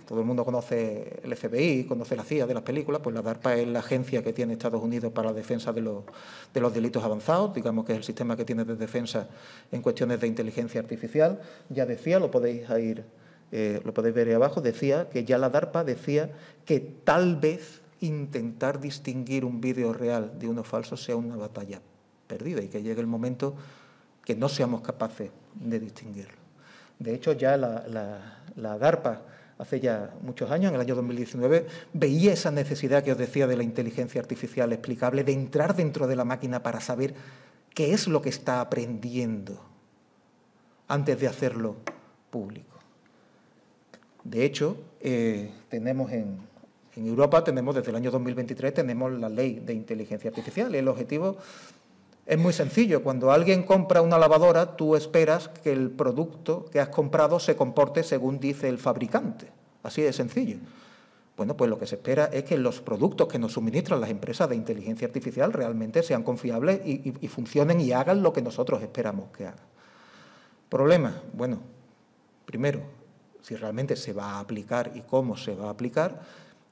todo el mundo conoce el FBI, conoce la CIA de las películas, pues la DARPA es la agencia que tiene Estados Unidos para la defensa de los delitos avanzados, digamos que es el sistema que tiene de defensa en cuestiones de inteligencia artificial. Ya decía, lo podéis ver ahí abajo, decía que ya la DARPA decía que tal vez intentar distinguir un vídeo real de uno falso sea una batalla perdida y que llegue el momento que no seamos capaces de distinguirlo. De hecho, ya la DARPA, hace ya muchos años, en el año 2019, veía esa necesidad que os decía de la inteligencia artificial explicable, de entrar dentro de la máquina para saber qué es lo que está aprendiendo antes de hacerlo público. De hecho, tenemos en Europa, desde el año 2023, tenemos la ley de inteligencia artificial. El objetivo es muy sencillo. Cuando alguien compra una lavadora, tú esperas que el producto que has comprado se comporte según dice el fabricante. Así de sencillo. Bueno, pues lo que se espera es que los productos que nos suministran las empresas de inteligencia artificial realmente sean confiables y funcionen y hagan lo que nosotros esperamos que hagan. ¿Problema? Bueno, primero, si realmente se va a aplicar y cómo se va a aplicar.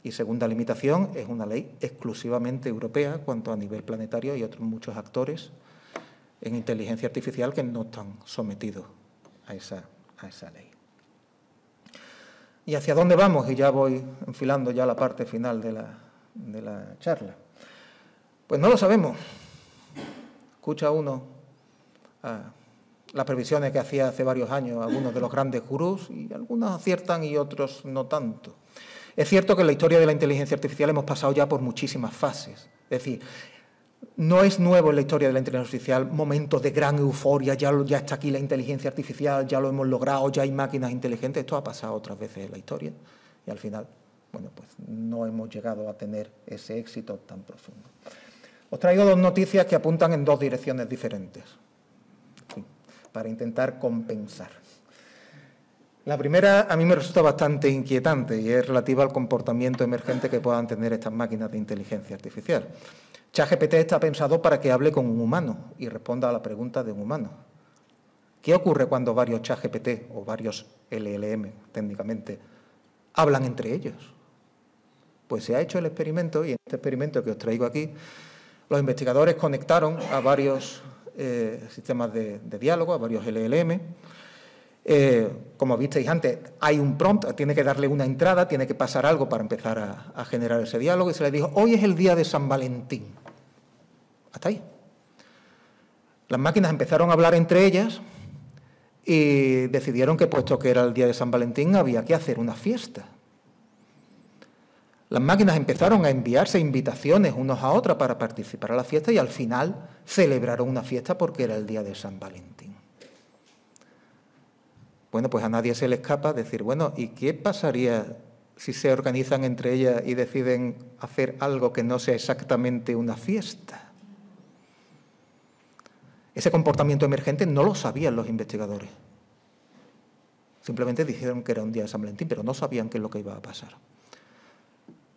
Y segunda limitación, es una ley exclusivamente europea, cuanto a nivel planetario hay otros muchos actores en inteligencia artificial que no están sometidos a esa ley. ¿Y hacia dónde vamos? Y ya voy enfilando ya la parte final de la charla. Pues no lo sabemos. Escucha uno las previsiones que hacía hace varios años algunos de los grandes gurús y algunos aciertan y otros no tanto. Es cierto que en la historia de la inteligencia artificial hemos pasado ya por muchísimas fases. Es decir, no es nuevo en la historia de la inteligencia artificial momentos de gran euforia, ya está aquí la inteligencia artificial, ya lo hemos logrado, ya hay máquinas inteligentes. Esto ha pasado otras veces en la historia y al final, bueno, pues no hemos llegado a tener ese éxito tan profundo. Os traigo dos noticias que apuntan en dos direcciones diferentes, para intentar compensar. La primera a mí me resulta bastante inquietante y es relativa al comportamiento emergente que puedan tener estas máquinas de inteligencia artificial. ChatGPT está pensado para que hable con un humano y responda a la pregunta de un humano. ¿Qué ocurre cuando varios ChatGPT o varios LLM, técnicamente, hablan entre ellos? Pues se ha hecho el experimento y en este experimento que os traigo aquí, los investigadores conectaron a varios sistemas de diálogo, a varios LLM. Como visteis antes, hay un prompt, tiene que darle una entrada, tiene que pasar algo para empezar a generar ese diálogo y se le dijo, hoy es el día de San Valentín. Hasta ahí. Las máquinas empezaron a hablar entre ellas y decidieron que, puesto que era el día de San Valentín, había que hacer una fiesta. Las máquinas empezaron a enviarse invitaciones unos a otros para participar a la fiesta y al final celebraron una fiesta porque era el día de San Valentín. Bueno, pues a nadie se le escapa decir, bueno, ¿y qué pasaría si se organizan entre ellas y deciden hacer algo que no sea exactamente una fiesta? Ese comportamiento emergente no lo sabían los investigadores. Simplemente dijeron que era un día de San Valentín, pero no sabían qué es lo que iba a pasar.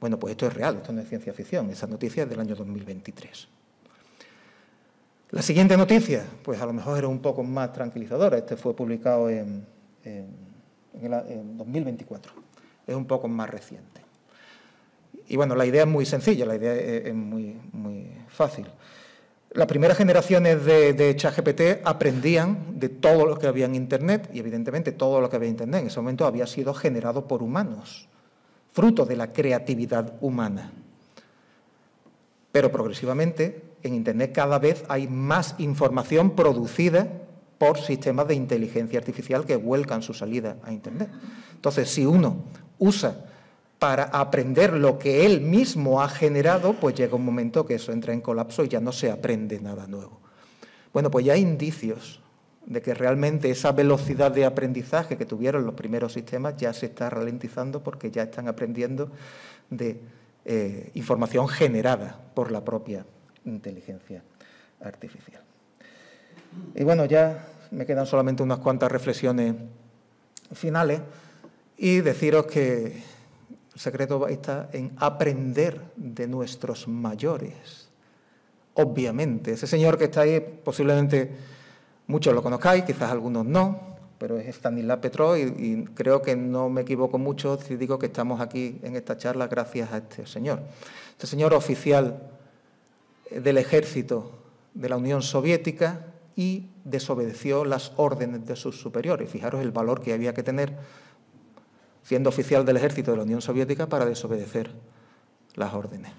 Bueno, pues esto es real, esto no es ciencia ficción. Esa noticia es del año 2023. La siguiente noticia, pues a lo mejor era un poco más tranquilizadora. Este fue publicado en 2024. Es un poco más reciente. Y bueno, la idea es muy sencilla, la idea es muy fácil. Las primeras generaciones de ChatGPT aprendían de todo lo que había en Internet y evidentemente todo lo que había en Internet en ese momento había sido generado por humanos, fruto de la creatividad humana. Pero progresivamente en Internet cada vez hay más información producida por sistemas de inteligencia artificial que vuelcan su salida a Internet. Entonces, si uno usa para aprender lo que él mismo ha generado, pues llega un momento que eso entra en colapso y ya no se aprende nada nuevo. Bueno, pues ya hay indicios de que realmente esa velocidad de aprendizaje que tuvieron los primeros sistemas ya se está ralentizando porque ya están aprendiendo de información generada por la propia inteligencia artificial. Y bueno, ya me quedan solamente unas cuantas reflexiones finales y deciros que el secreto está en aprender de nuestros mayores. Obviamente, ese señor que está ahí, posiblemente muchos lo conozcáis, quizás algunos no, pero es Stanislav Petrov y creo que no me equivoco mucho si digo que estamos aquí en esta charla gracias a este señor. Este señor oficial del ejército de la Unión Soviética y desobedeció las órdenes de sus superiores. Fijaros el valor que había que tener siendo oficial del ejército de la Unión Soviética para desobedecer las órdenes.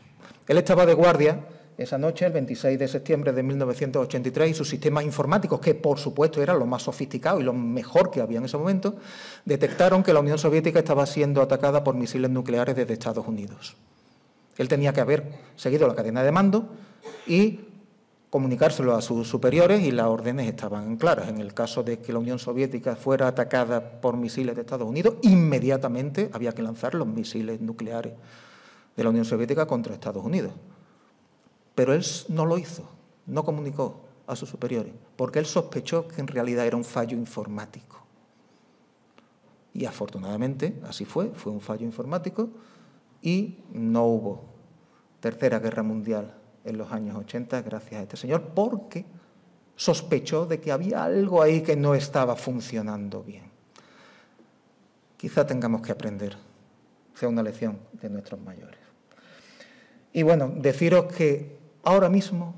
Él estaba de guardia esa noche, el 26 de septiembre de 1983, y sus sistemas informáticos, que por supuesto eran lo más sofisticado y lo mejor que había en ese momento, detectaron que la Unión Soviética estaba siendo atacada por misiles nucleares desde Estados Unidos. Él tenía que haber seguido la cadena de mando y comunicárselo a sus superiores y las órdenes estaban claras. En el caso de que la Unión Soviética fuera atacada por misiles de Estados Unidos, inmediatamente había que lanzar los misiles nucleares de la Unión Soviética contra Estados Unidos. Pero él no lo hizo, no comunicó a sus superiores, porque él sospechó que en realidad era un fallo informático. Y afortunadamente así fue un fallo informático y no hubo Tercera Guerra Mundial en los años 80 gracias a este señor, porque sospechó de que había algo ahí que no estaba funcionando bien. Quizá tengamos que aprender, sea una lección de nuestros mayores. Y bueno, deciros que ahora mismo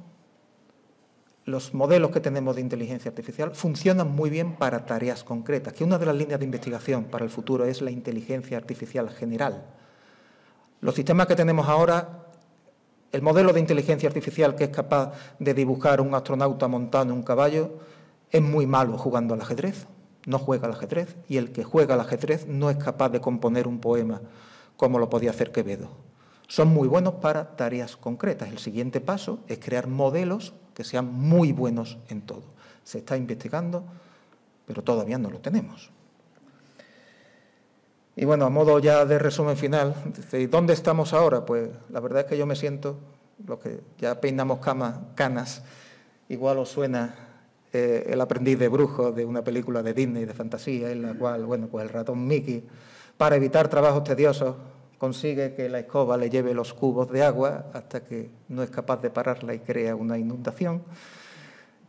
los modelos que tenemos de inteligencia artificial funcionan muy bien para tareas concretas, que una de las líneas de investigación para el futuro es la inteligencia artificial general. Los sistemas que tenemos ahora, el modelo de inteligencia artificial que es capaz de dibujar un astronauta montado en un caballo, es muy malo jugando al ajedrez, no juega al ajedrez, y el que juega al ajedrez no es capaz de componer un poema como lo podía hacer Quevedo. Son muy buenos para tareas concretas. El siguiente paso es crear modelos que sean muy buenos en todo. Se está investigando, pero todavía no lo tenemos. Y bueno, a modo ya de resumen final, ¿dónde estamos ahora? Pues la verdad es que yo me siento, los que ya peinamos canas, igual os suena El aprendiz de brujo, de una película de Disney de fantasía, en la cual, bueno, pues el ratón Mickey, para evitar trabajos tediosos, consigue que la escoba le lleve los cubos de agua hasta que no es capaz de pararla y crea una inundación.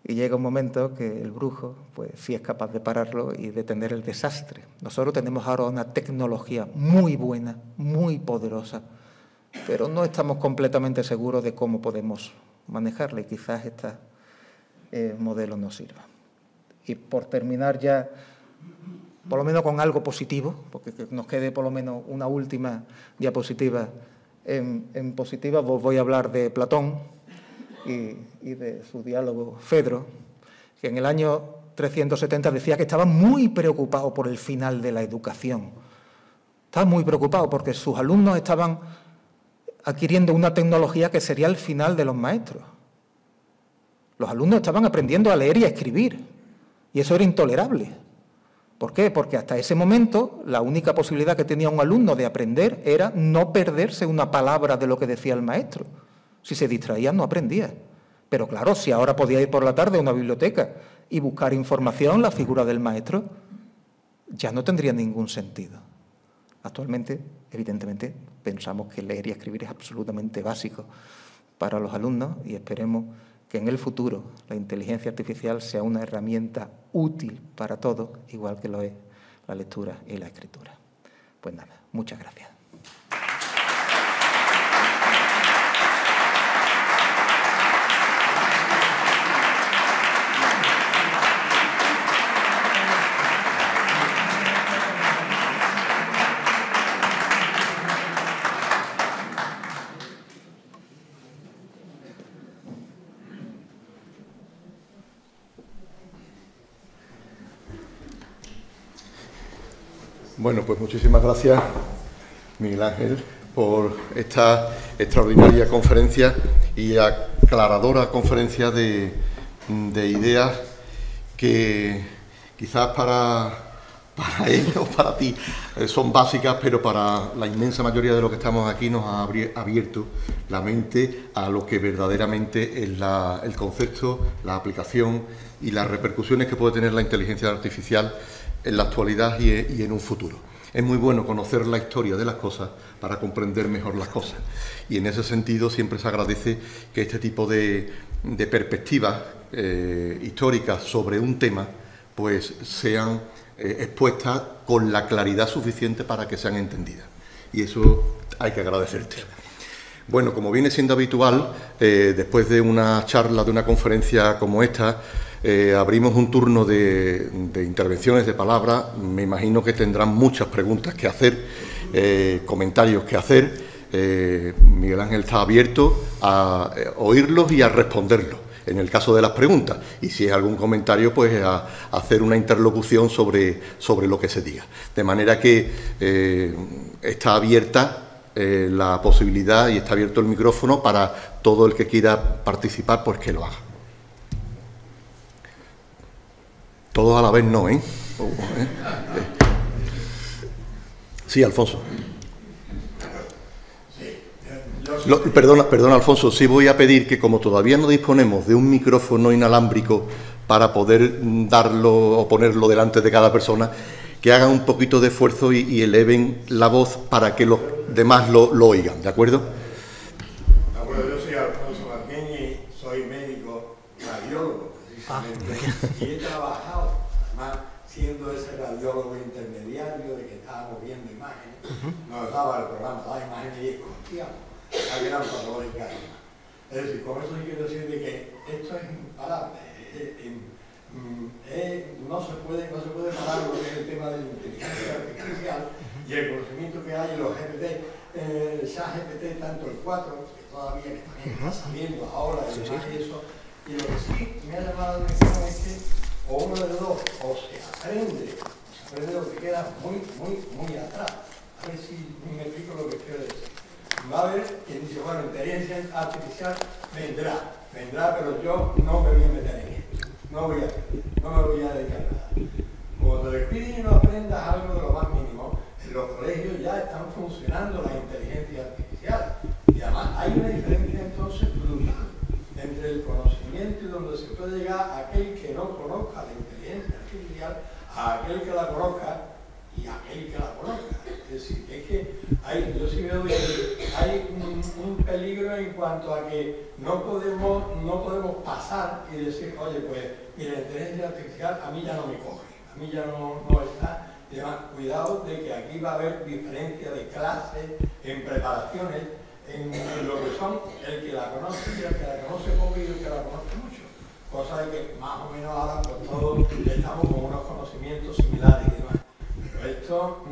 Y llega un momento que el brujo, pues sí es capaz de pararlo y detener el desastre. Nosotros tenemos ahora una tecnología muy buena, muy poderosa, pero no estamos completamente seguros de cómo podemos manejarla y quizás este modelo nos sirva. Y por terminar ya, por lo menos con algo positivo, porque que nos quede por lo menos una última diapositiva en positiva, os voy a hablar de Platón y de su diálogo Fedro, que en el año 370 decía que estaba muy preocupado por el final de la educación. Estaba muy preocupado porque sus alumnos estaban adquiriendo una tecnología que sería el final de los maestros. Los alumnos estaban aprendiendo a leer y a escribir, y eso era intolerable. ¿Por qué? Porque hasta ese momento la única posibilidad que tenía un alumno de aprender era no perderse una palabra de lo que decía el maestro. Si se distraía, no aprendía. Pero claro, si ahora podía ir por la tarde a una biblioteca y buscar información, la figura del maestro ya no tendría ningún sentido. Actualmente, evidentemente, pensamos que leer y escribir es absolutamente básico para los alumnos y esperemos que en el futuro la inteligencia artificial sea una herramienta útil para todos, igual que lo es la lectura y la escritura. Pues nada, muchas gracias. Bueno, pues muchísimas gracias, Miguel Ángel, por esta extraordinaria conferencia y aclaradora conferencia de ideas que quizás para él o para ti son básicas, pero para la inmensa mayoría de los que estamos aquí nos ha abierto la mente a lo que verdaderamente es el concepto, la aplicación y las repercusiones que puede tener la inteligencia artificial en la actualidad y en un futuro. Es muy bueno conocer la historia de las cosas para comprender mejor las cosas. Y en ese sentido siempre se agradece que este tipo de perspectivas históricas sobre un tema pues sean expuestas con la claridad suficiente para que sean entendidas. Y eso hay que agradecerte. Bueno, como viene siendo habitual, después de una charla, de una conferencia como esta, abrimos un turno de intervenciones, de palabras. Me imagino que tendrán muchas preguntas que hacer, comentarios que hacer. Miguel Ángel está abierto a oírlos y a responderlos, en el caso de las preguntas. Y si es algún comentario, pues a hacer una interlocución sobre lo que se diga. De manera que está abierta la posibilidad y está abierto el micrófono para todo el que quiera participar, pues que lo haga. Todos a la vez no, ¿eh? Sí, Alfonso. Perdona, Alfonso, sí voy a pedir que, como todavía no disponemos de un micrófono inalámbrico para poder darlo o ponerlo delante de cada persona, que hagan un poquito de esfuerzo y eleven la voz para que los demás lo oigan, ¿de acuerdo? Yo soy Alfonso Marquén y soy médico radiólogo, precisamente, y he trabajado, además, siendo ese radiólogo intermediario de que estábamos viendo imágenes, nos daba el programa, daba imágenes y escogíamos las que eran patológicas. Es decir, con eso sí quiero decir de que esto es imparable. No se puede parar lo que es el tema de la inteligencia artificial y el conocimiento que hay en los GPT, ChatGPT, tanto el 4, que todavía que también está saliendo ahora, y eso. Y lo que sí me ha llamado la atención es que, o uno de los dos, o se aprende lo que queda muy atrás. A ver si me explico lo que quiero decir. Va a haber quien dice, bueno, inteligencia artificial vendrá, pero yo no me voy a meter en esto, no me voy a dedicar a nada. Cuando te piden que no aprendas algo de lo más mínimo, en los colegios ya están funcionando la inteligencia artificial. Y además hay una diferencia entonces brutal entre el conocimiento y donde se puede llegar a aquel que no conozca la inteligencia artificial, a aquel que la conozca y a aquel que la conozca. Es decir, es que yo sí veo que hay un peligro en cuanto a que no podemos pasar y decir, oye, pues mira, la inteligencia artificial a mí ya no me coge, a mí ya no está. Y además, cuidado de que aquí va a haber diferencia de clase en preparaciones, en lo que son el que la conoce y el que la conoce poco y el que la conoce mucho. Cosa de que más o menos ahora pues todos estamos con unos conocimientos similares y demás. Pero esto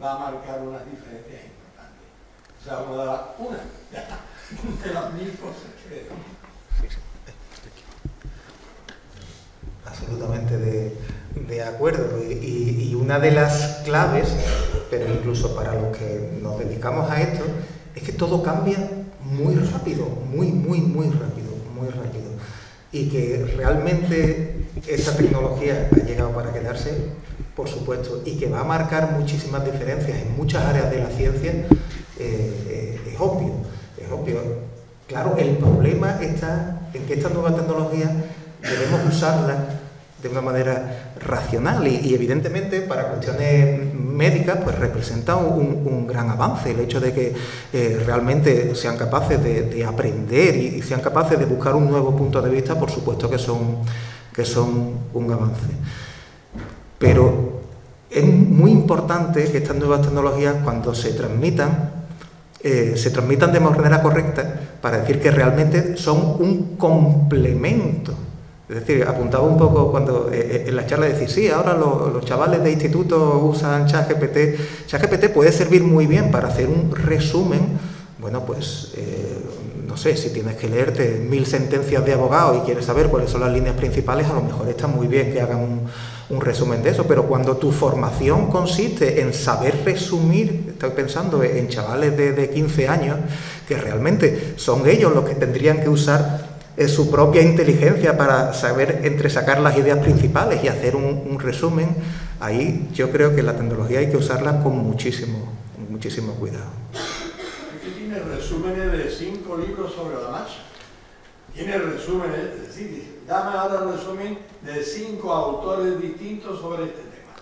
va a marcar unas diferencias importantes. O sea, una de las mil cosas que vemos. Absolutamente de acuerdo. Y una de las claves, pero incluso para los que nos dedicamos a esto, es que todo cambia muy rápido, muy rápido. Y que realmente esta tecnología ha llegado para quedarse, por supuesto, y que va a marcar muchísimas diferencias en muchas áreas de la ciencia, es obvio. Claro, el problema está en que estas nuevas tecnologías debemos usarlas de una manera racional y evidentemente para cuestiones médicas pues representa un gran avance el hecho de que realmente sean capaces de aprender y sean capaces de buscar un nuevo punto de vista, por supuesto que son un avance. Pero es muy importante que estas nuevas tecnologías, cuando se transmitan de manera correcta para decir que realmente son un complemento. Es decir, apuntaba un poco cuando en la charla decir, sí, ahora los chavales de instituto usan ChatGPT. ChatGPT puede servir muy bien para hacer un resumen. Bueno, pues no sé, si tienes que leerte 1000 sentencias de abogado y quieres saber cuáles son las líneas principales, a lo mejor está muy bien que hagan un resumen de eso, pero cuando tu formación consiste en saber resumir, estoy pensando en chavales de 15 años, que realmente son ellos los que tendrían que usar su propia inteligencia para saber entresacar las ideas principales y hacer un resumen, ahí yo creo que la tecnología hay que usarla con muchísimo cuidado. Aquí tiene resúmenes de 5 libros sobre la marcha. Tiene resúmenes, es decir, dame ahora un resumen de 5 autores distintos sobre este tema.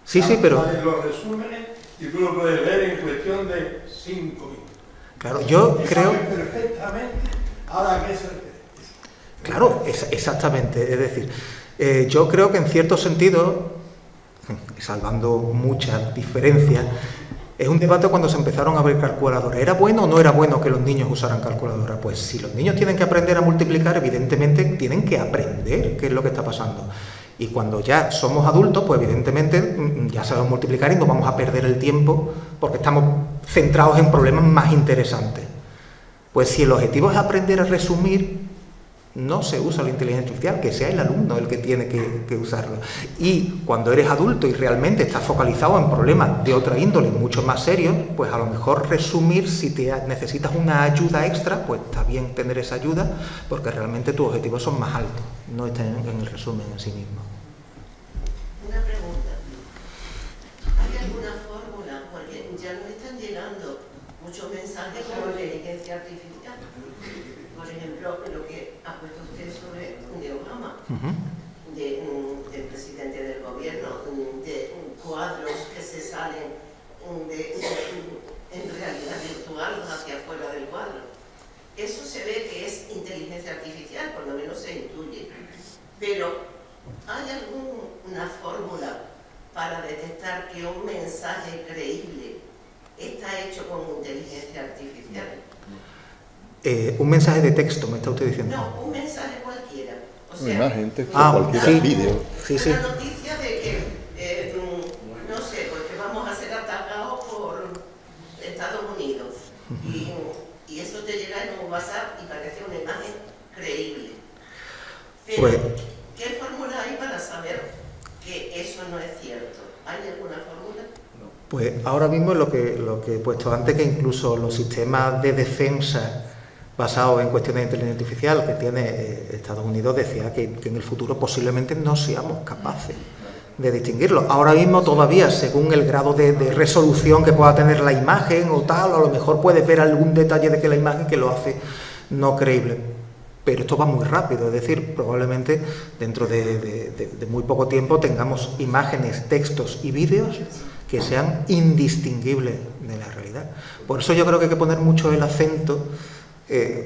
Sí, pero... Los resúmenes y tú lo puedes ver en cuestión de 5 minutos. Claro, yo creo... perfectamente ahora a qué se refiere. Claro, exactamente. Es decir, yo creo que en cierto sentido, salvando muchas diferencias, es un debate cuando se empezaron a ver calculadoras. ¿Era bueno o no era bueno que los niños usaran calculadora? Pues si los niños tienen que aprender a multiplicar, evidentemente tienen que aprender qué es lo que está pasando. Y cuando ya somos adultos, pues evidentemente ya sabemos multiplicar y no vamos a perder el tiempo porque estamos centrados en problemas más interesantes. Pues si el objetivo es aprender a resumir, no se usa la inteligencia artificial, que sea el alumno el que tiene que usarlo. Y cuando eres adulto y realmente estás focalizado en problemas de otra índole, mucho más serios, pues a lo mejor resumir, si necesitas una ayuda extra, pues está bien tener esa ayuda, porque realmente tus objetivos son más altos, no están en el resumen en sí mismo. Una pregunta. ¿Hay alguna fórmula? Porque ya nos están llegando muchos mensajes sobre la inteligencia artificial. Por ejemplo, lo que ha puesto usted sobre de Obama, del presidente del gobierno, cuadros que se salen en realidad virtual hacia afuera del cuadro. Eso se ve que es inteligencia artificial, por lo menos se intuye. Pero, ¿hay alguna fórmula para detectar que un mensaje creíble está hecho con inteligencia artificial? Un mensaje de texto, me está usted diciendo. No, un mensaje cualquiera. O sea, Una imagen, texto, cualquier sí, vídeo. Sí, sí. una noticia de que, no sé, pues que vamos a ser atacados por Estados Unidos. Y eso te llega en un WhatsApp y parece una imagen creíble. Pero, Pues, ¿qué fórmula hay para saber que eso no es cierto? ¿Hay alguna fórmula? pues ahora mismo lo que he puesto antes, que incluso los sistemas de defensa basados en cuestiones de inteligencia artificial que tiene Estados Unidos, decía que en el futuro posiblemente no seamos capaces de distinguirlo. Ahora mismo todavía, según el grado de resolución que pueda tener la imagen o tal, a lo mejor puedes ver algún detalle de que la imagen que lo hace no creíble. Pero esto va muy rápido, es decir, probablemente dentro de muy poco tiempo tengamos imágenes, textos y vídeos que sean indistinguibles de la realidad. Por eso yo creo que hay que poner mucho el acento,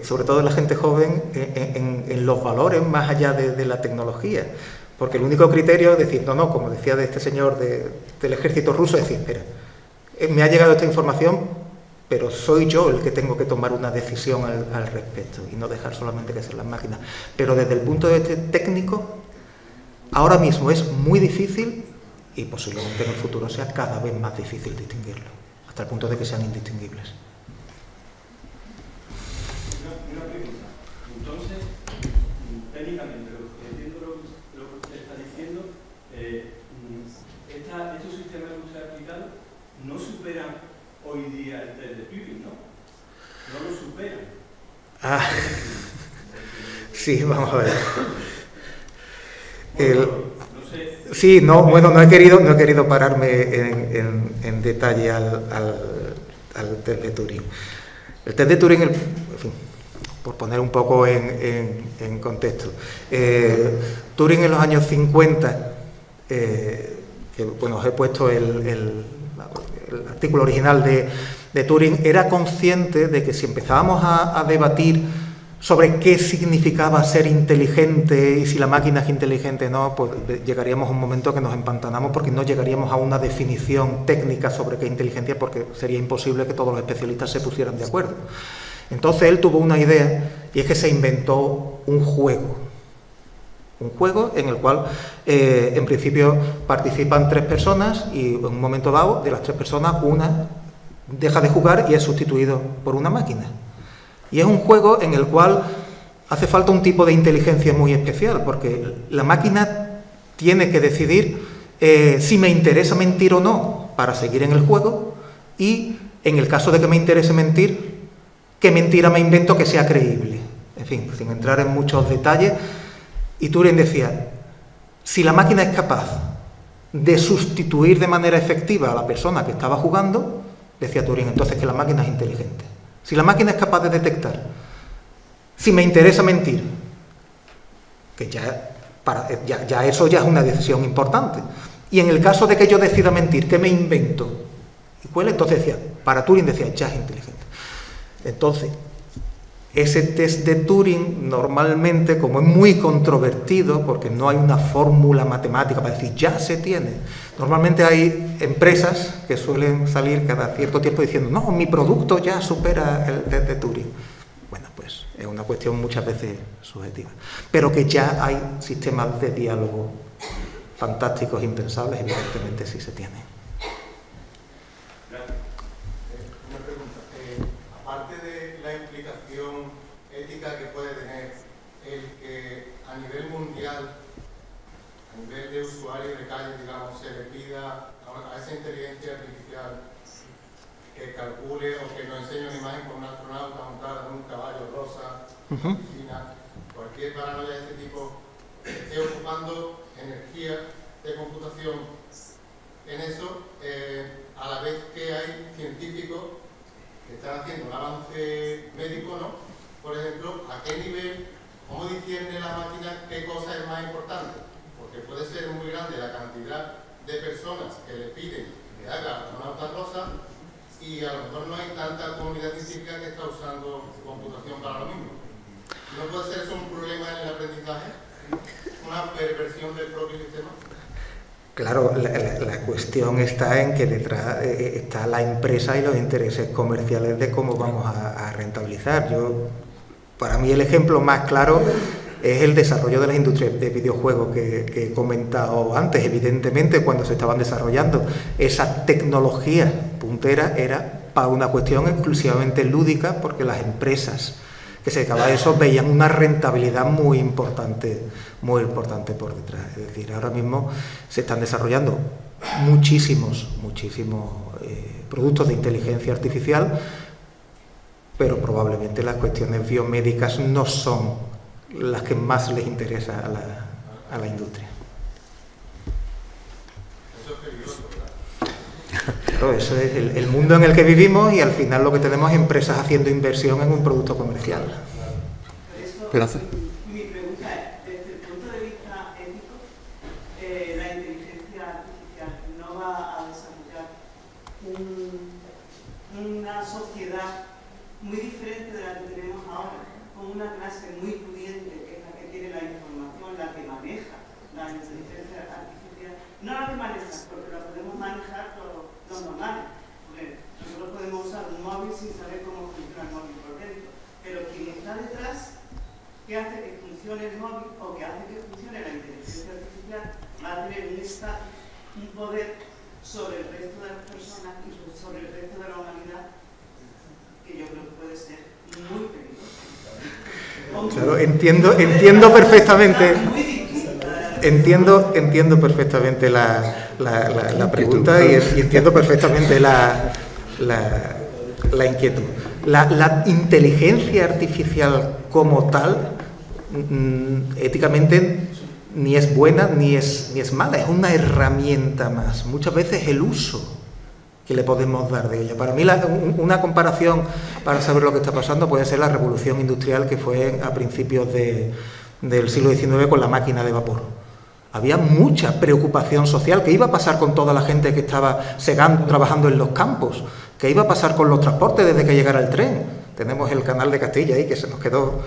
sobre todo en la gente joven, en los valores más allá de la tecnología. Porque el único criterio es decir, no, como decía de este señor del ejército ruso, es decir, espera, me ha llegado esta información, pero soy yo el que tengo que tomar una decisión al respecto y no dejar solamente que sean las máquinas. Pero desde el punto de vista técnico, ahora mismo es muy difícil y posiblemente en el futuro sea cada vez más difícil distinguirlo, hasta el punto de que sean indistinguibles. Una pregunta. Entonces, técnicamente, entiendo lo que usted está diciendo, estos sistemas que usted ha aplicado no superan hoy día el test de Turing, ¿no? No lo superan. Ah, sí, vamos a ver. No sé. Sí, no, bueno, no he querido pararme en detalle al test de Turing. El test de Turing, en fin, por poner un poco en contexto, Turing en los años 50, que bueno, os he puesto el artículo original de Turing, era consciente de que si empezábamos a debatir sobre qué significaba ser inteligente y si la máquina es inteligente o no, pues llegaríamos a un momento que nos empantanamos porque no llegaríamos a una definición técnica sobre qué es inteligencia, porque sería imposible que todos los especialistas se pusieran de acuerdo. Entonces él tuvo una idea y es que se inventó un juego en el cual en principio participan 3 personas y en un momento dado de las 3 personas una deja de jugar y es sustituido por una máquina. Y es un juego en el cual hace falta un tipo de inteligencia muy especial, porque la máquina tiene que decidir si me interesa mentir o no para seguir en el juego, y en el caso de que me interese mentir, qué mentira me invento que sea creíble. En fin, sin entrar en muchos detalles. Y Turing decía, si la máquina es capaz de sustituir de manera efectiva a la persona que estaba jugando, decía Turing, entonces que la máquina es inteligente. Si la máquina es capaz de detectar si me interesa mentir, que ya eso ya es una decisión importante, y en el caso de que yo decida mentir, ¿qué me invento? ¿Y cuál? Entonces decía, para Turing decía, ya es inteligente. Entonces, ese test de Turing normalmente, como es muy controvertido, porque no hay una fórmula matemática para decir ya se tiene, normalmente hay empresas que suelen salir cada cierto tiempo diciendo no, mi producto ya supera el test de Turing. Bueno, pues es una cuestión muchas veces subjetiva. Pero que ya hay sistemas de diálogo fantásticos, impensables, evidentemente sí se tienen. Una pregunta. Aparte de la implicación ética que puede tener el que a nivel mundial, a nivel de usuario de calle, digamos, se le pida a esa inteligencia artificial que calcule o que nos enseñe una imagen con un astronauta montado en un caballo rosa, piscina, cualquier paranoia de este tipo, esté ocupando energía de computación en eso, a la vez que hay científicos que están haciendo un avance médico, ¿no? Por ejemplo, ¿a qué nivel, cómo discierne la máquina qué cosa es más importante? Porque puede ser muy grande la cantidad de personas que le piden que haga una hoja rosa y a lo mejor no hay tanta comunidad científica que está usando computación para lo mismo. ¿No puede ser eso un problema en el aprendizaje? ¿Una perversión del propio sistema? Claro, la cuestión está en que detrás está la empresa y los intereses comerciales de cómo vamos a rentabilizar. Para mí el ejemplo más claro es el desarrollo de las industrias de videojuegos que he comentado antes. Evidentemente, cuando se estaban desarrollando esa tecnología puntera era para una cuestión exclusivamente lúdica, porque las empresas que se dedicaban a eso veían una rentabilidad muy importante por detrás. Es decir, ahora mismo se están desarrollando muchísimos productos de inteligencia artificial, pero probablemente las cuestiones biomédicas no son las que más les interesa a la industria. Eso es peligroso, ¿verdad? Claro, eso es el mundo en el que vivimos, y al final lo que tenemos es empresas haciendo inversión en un producto comercial. Esperanza. Mi pregunta es, desde el punto de vista ético, la inteligencia artificial no va a desarrollar una sociedad muy diferente de la que tenemos ahora, con una clase muy pudiente, que es la que tiene la información, la que maneja la inteligencia artificial, no la que maneja, porque la podemos manejar los normales, porque nosotros podemos usar un móvil sin saber cómo funciona el móvil por dentro, pero quien está detrás, que hace que funcione el móvil o que hace que funcione la inteligencia artificial, va a tener un estatus, un poder sobre el resto de las personas y sobre el resto de la humanidad, que yo creo que puede ser muy peligroso. Claro, entiendo perfectamente. Entiendo perfectamente la pregunta y entiendo perfectamente la inquietud. La inteligencia artificial como tal, éticamente, ni es buena ni es mala, es una herramienta más. Muchas veces el uso que le podemos dar de ella. Para mí una comparación para saber lo que está pasando puede ser la revolución industrial que fue a principios del siglo XIX con la máquina de vapor. Había mucha preocupación social. ¿Qué iba a pasar con toda la gente que estaba segando, trabajando en los campos? ¿Qué iba a pasar con los transportes desde que llegara el tren? Tenemos el canal de Castilla ahí que se nos quedó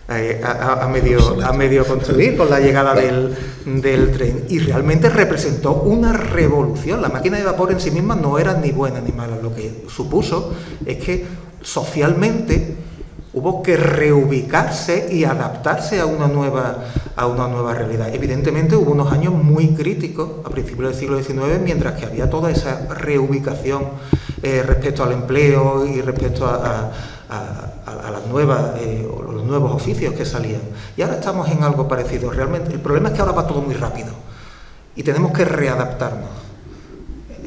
a medio construir con la llegada del tren, y realmente representó una revolución. La máquina de vapor en sí misma no era ni buena ni mala. Lo que supuso es que socialmente hubo que reubicarse y adaptarse a una nueva realidad. Evidentemente hubo unos años muy críticos a principios del siglo XIX, mientras que había toda esa reubicación respecto al empleo y respecto a las nuevas o los nuevos oficios que salían. Y ahora estamos en algo parecido. Realmente el problema es que ahora va todo muy rápido y tenemos que readaptarnos.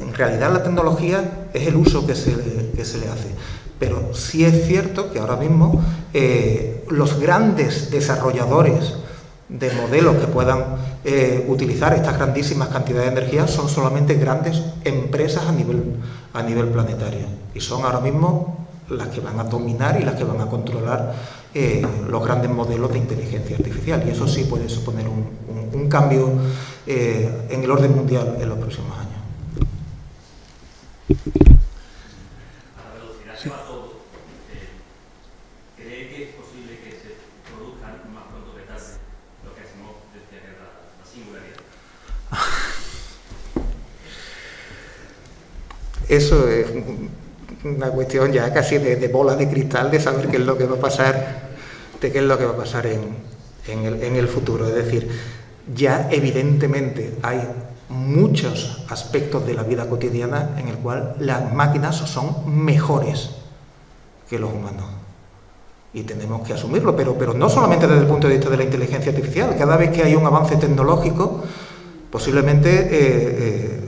En realidad la tecnología es el uso que se le hace. Pero sí es cierto que ahora mismo los grandes desarrolladores de modelos que puedan utilizar estas grandísimas cantidades de energía son solamente grandes empresas a nivel planetario. Y son ahora mismo las que van a dominar y las que van a controlar los grandes modelos de inteligencia artificial. Y eso sí puede suponer un cambio en el orden mundial en los próximos años. ¿Cree que es posible que se produzcan más pronto que tarde lo que Asimov decía que era la singularidad? Eso es una cuestión ya casi de bola de cristal, de saber qué es lo que va a pasar, en el futuro. Es decir, ya evidentemente hay muchos aspectos de la vida cotidiana en el cual las máquinas son mejores que los humanos. Y tenemos que asumirlo, pero no solamente desde el punto de vista de la inteligencia artificial. Cada vez que hay un avance tecnológico, posiblemente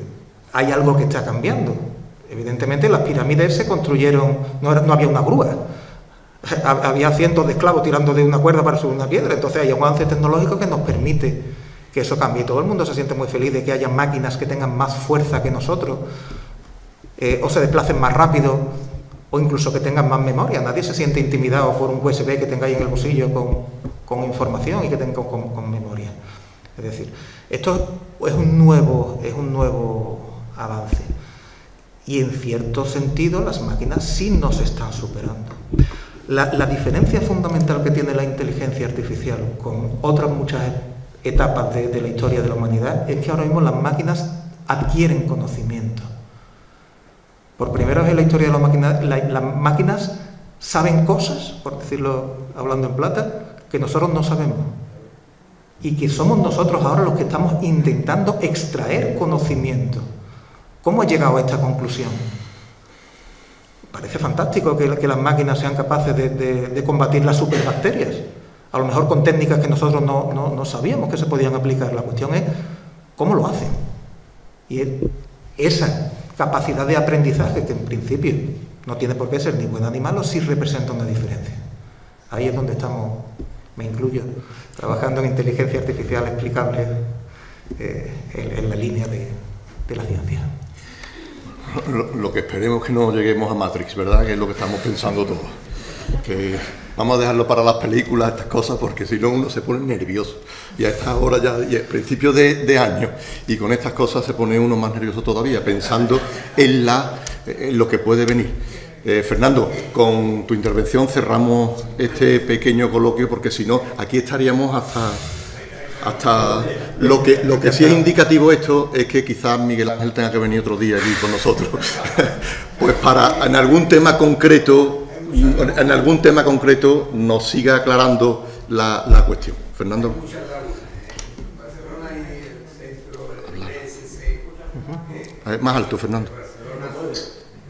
hay algo que está cambiando. Evidentemente las pirámides se construyeron, no había una grúa, había cientos de esclavos tirando de una cuerda para subir una piedra. Entonces hay un avance tecnológico que nos permite que eso cambie. Todo el mundo se siente muy feliz de que haya máquinas que tengan más fuerza que nosotros, o se desplacen más rápido, o incluso que tengan más memoria. Nadie se siente intimidado por un USB que tengáis en el bolsillo con información y que tenga con memoria. Es decir, esto es un nuevo avance. Y en cierto sentido las máquinas sí nos están superando. La diferencia fundamental que tiene la inteligencia artificial con otras muchas etapas de la historia de la humanidad es que ahora mismo las máquinas adquieren conocimiento. Por primera vez en la historia de la humanidad, las máquinas saben cosas, por decirlo hablando en plata, que nosotros no sabemos. Y que somos nosotros ahora los que estamos intentando extraer conocimiento. ¿Cómo ha llegado a esta conclusión? Parece fantástico que las máquinas sean capaces de combatir las superbacterias. A lo mejor con técnicas que nosotros no sabíamos que se podían aplicar. La cuestión es cómo lo hacen. Y esa capacidad de aprendizaje, que en principio no tiene por qué ser ni buena ni malo, sí representa una diferencia. Ahí es donde estamos, me incluyo, trabajando en inteligencia artificial explicable en la línea de la ciencia. Lo que esperemos es que no lleguemos a Matrix, ¿verdad? Que es lo que estamos pensando todos. Que vamos a dejarlo para las películas, estas cosas, porque si no uno se pone nervioso. Y a esta hora ya, y a principios de año, y con estas cosas se pone uno más nervioso todavía, pensando en lo que puede venir. Fernando, con tu intervención cerramos este pequeño coloquio, porque si no, aquí estaríamos hasta lo que sí es indicativo esto es que quizás Miguel Ángel tenga que venir otro día aquí con nosotros pues para en algún tema concreto nos siga aclarando la cuestión. Fernando. A ver, más alto, Fernando.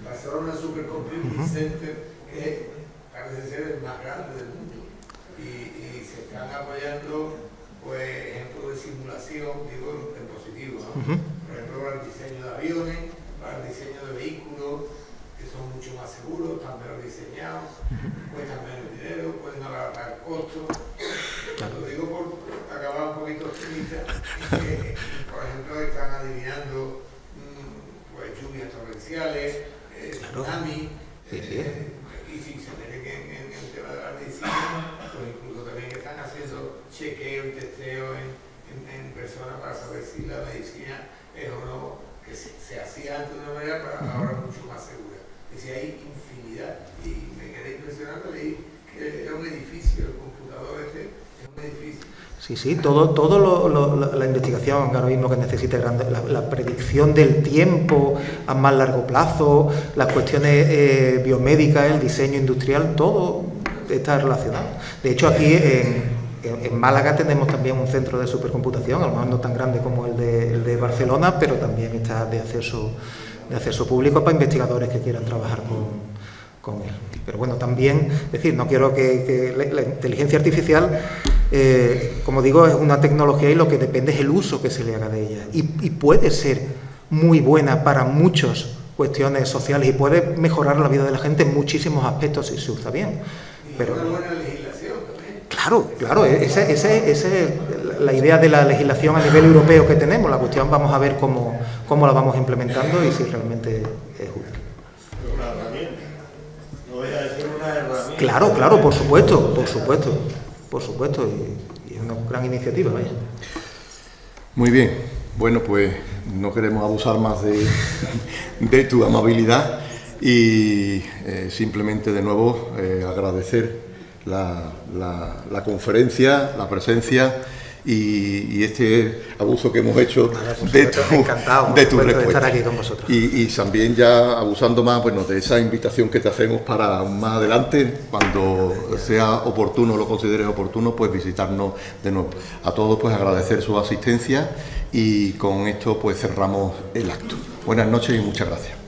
Barcelona Supercomputing Center parece ser el más grande del mundo y se están apoyando pues ejemplos de simulación, digo en positivo, ¿no? Por ejemplo, para el diseño de aviones, para el diseño de vehículos que son mucho más seguros, están mejor diseñados, cuestan menos dinero, pueden abaratar costos. Lo digo por acabar un poquito optimista, que por ejemplo están adivinando pues lluvias torrenciales, tsunami, y si se meten en el tema de la medicina, pues incluso también están haciendo chequeo y testeo en personas para saber si la medicina es o no, que se hacía antes de una manera, pero ahora mucho más segura. Es decir, hay infinidad, y me quedé impresionado, leí que era un edificio, el computador este es un edificio. Sí, la investigación ahora mismo que necesita la predicción del tiempo a más largo plazo, las cuestiones biomédicas, el diseño industrial, todo está relacionado. De hecho, aquí en Málaga tenemos también un centro de supercomputación, a lo mejor no tan grande como el de Barcelona, pero también está de acceso público para investigadores que quieran trabajar con él. Pero bueno, también, es decir, no quiero que la inteligencia artificial, como digo, es una tecnología y lo que depende es el uso que se le haga de ella. Y puede ser muy buena para muchas cuestiones sociales y puede mejorar la vida de la gente en muchísimos aspectos si se usa bien. Pero, una buena legislación también. Claro, esa es la idea de la legislación a nivel europeo que tenemos. La cuestión, vamos a ver cómo la vamos implementando y si realmente es útil. Claro, por supuesto, y es una gran iniciativa, vaya. Muy bien, bueno, pues no queremos abusar más de tu amabilidad y simplemente de nuevo agradecer la conferencia, la presencia y este abuso que hemos hecho de tu respuesta. De estar aquí con vosotros. Y también ya abusando más, bueno, de esa invitación que te hacemos para más adelante, cuando sea oportuno, lo consideres oportuno, pues visitarnos de nuevo. A todos pues agradecer su asistencia y con esto pues cerramos el acto. Buenas noches y muchas gracias.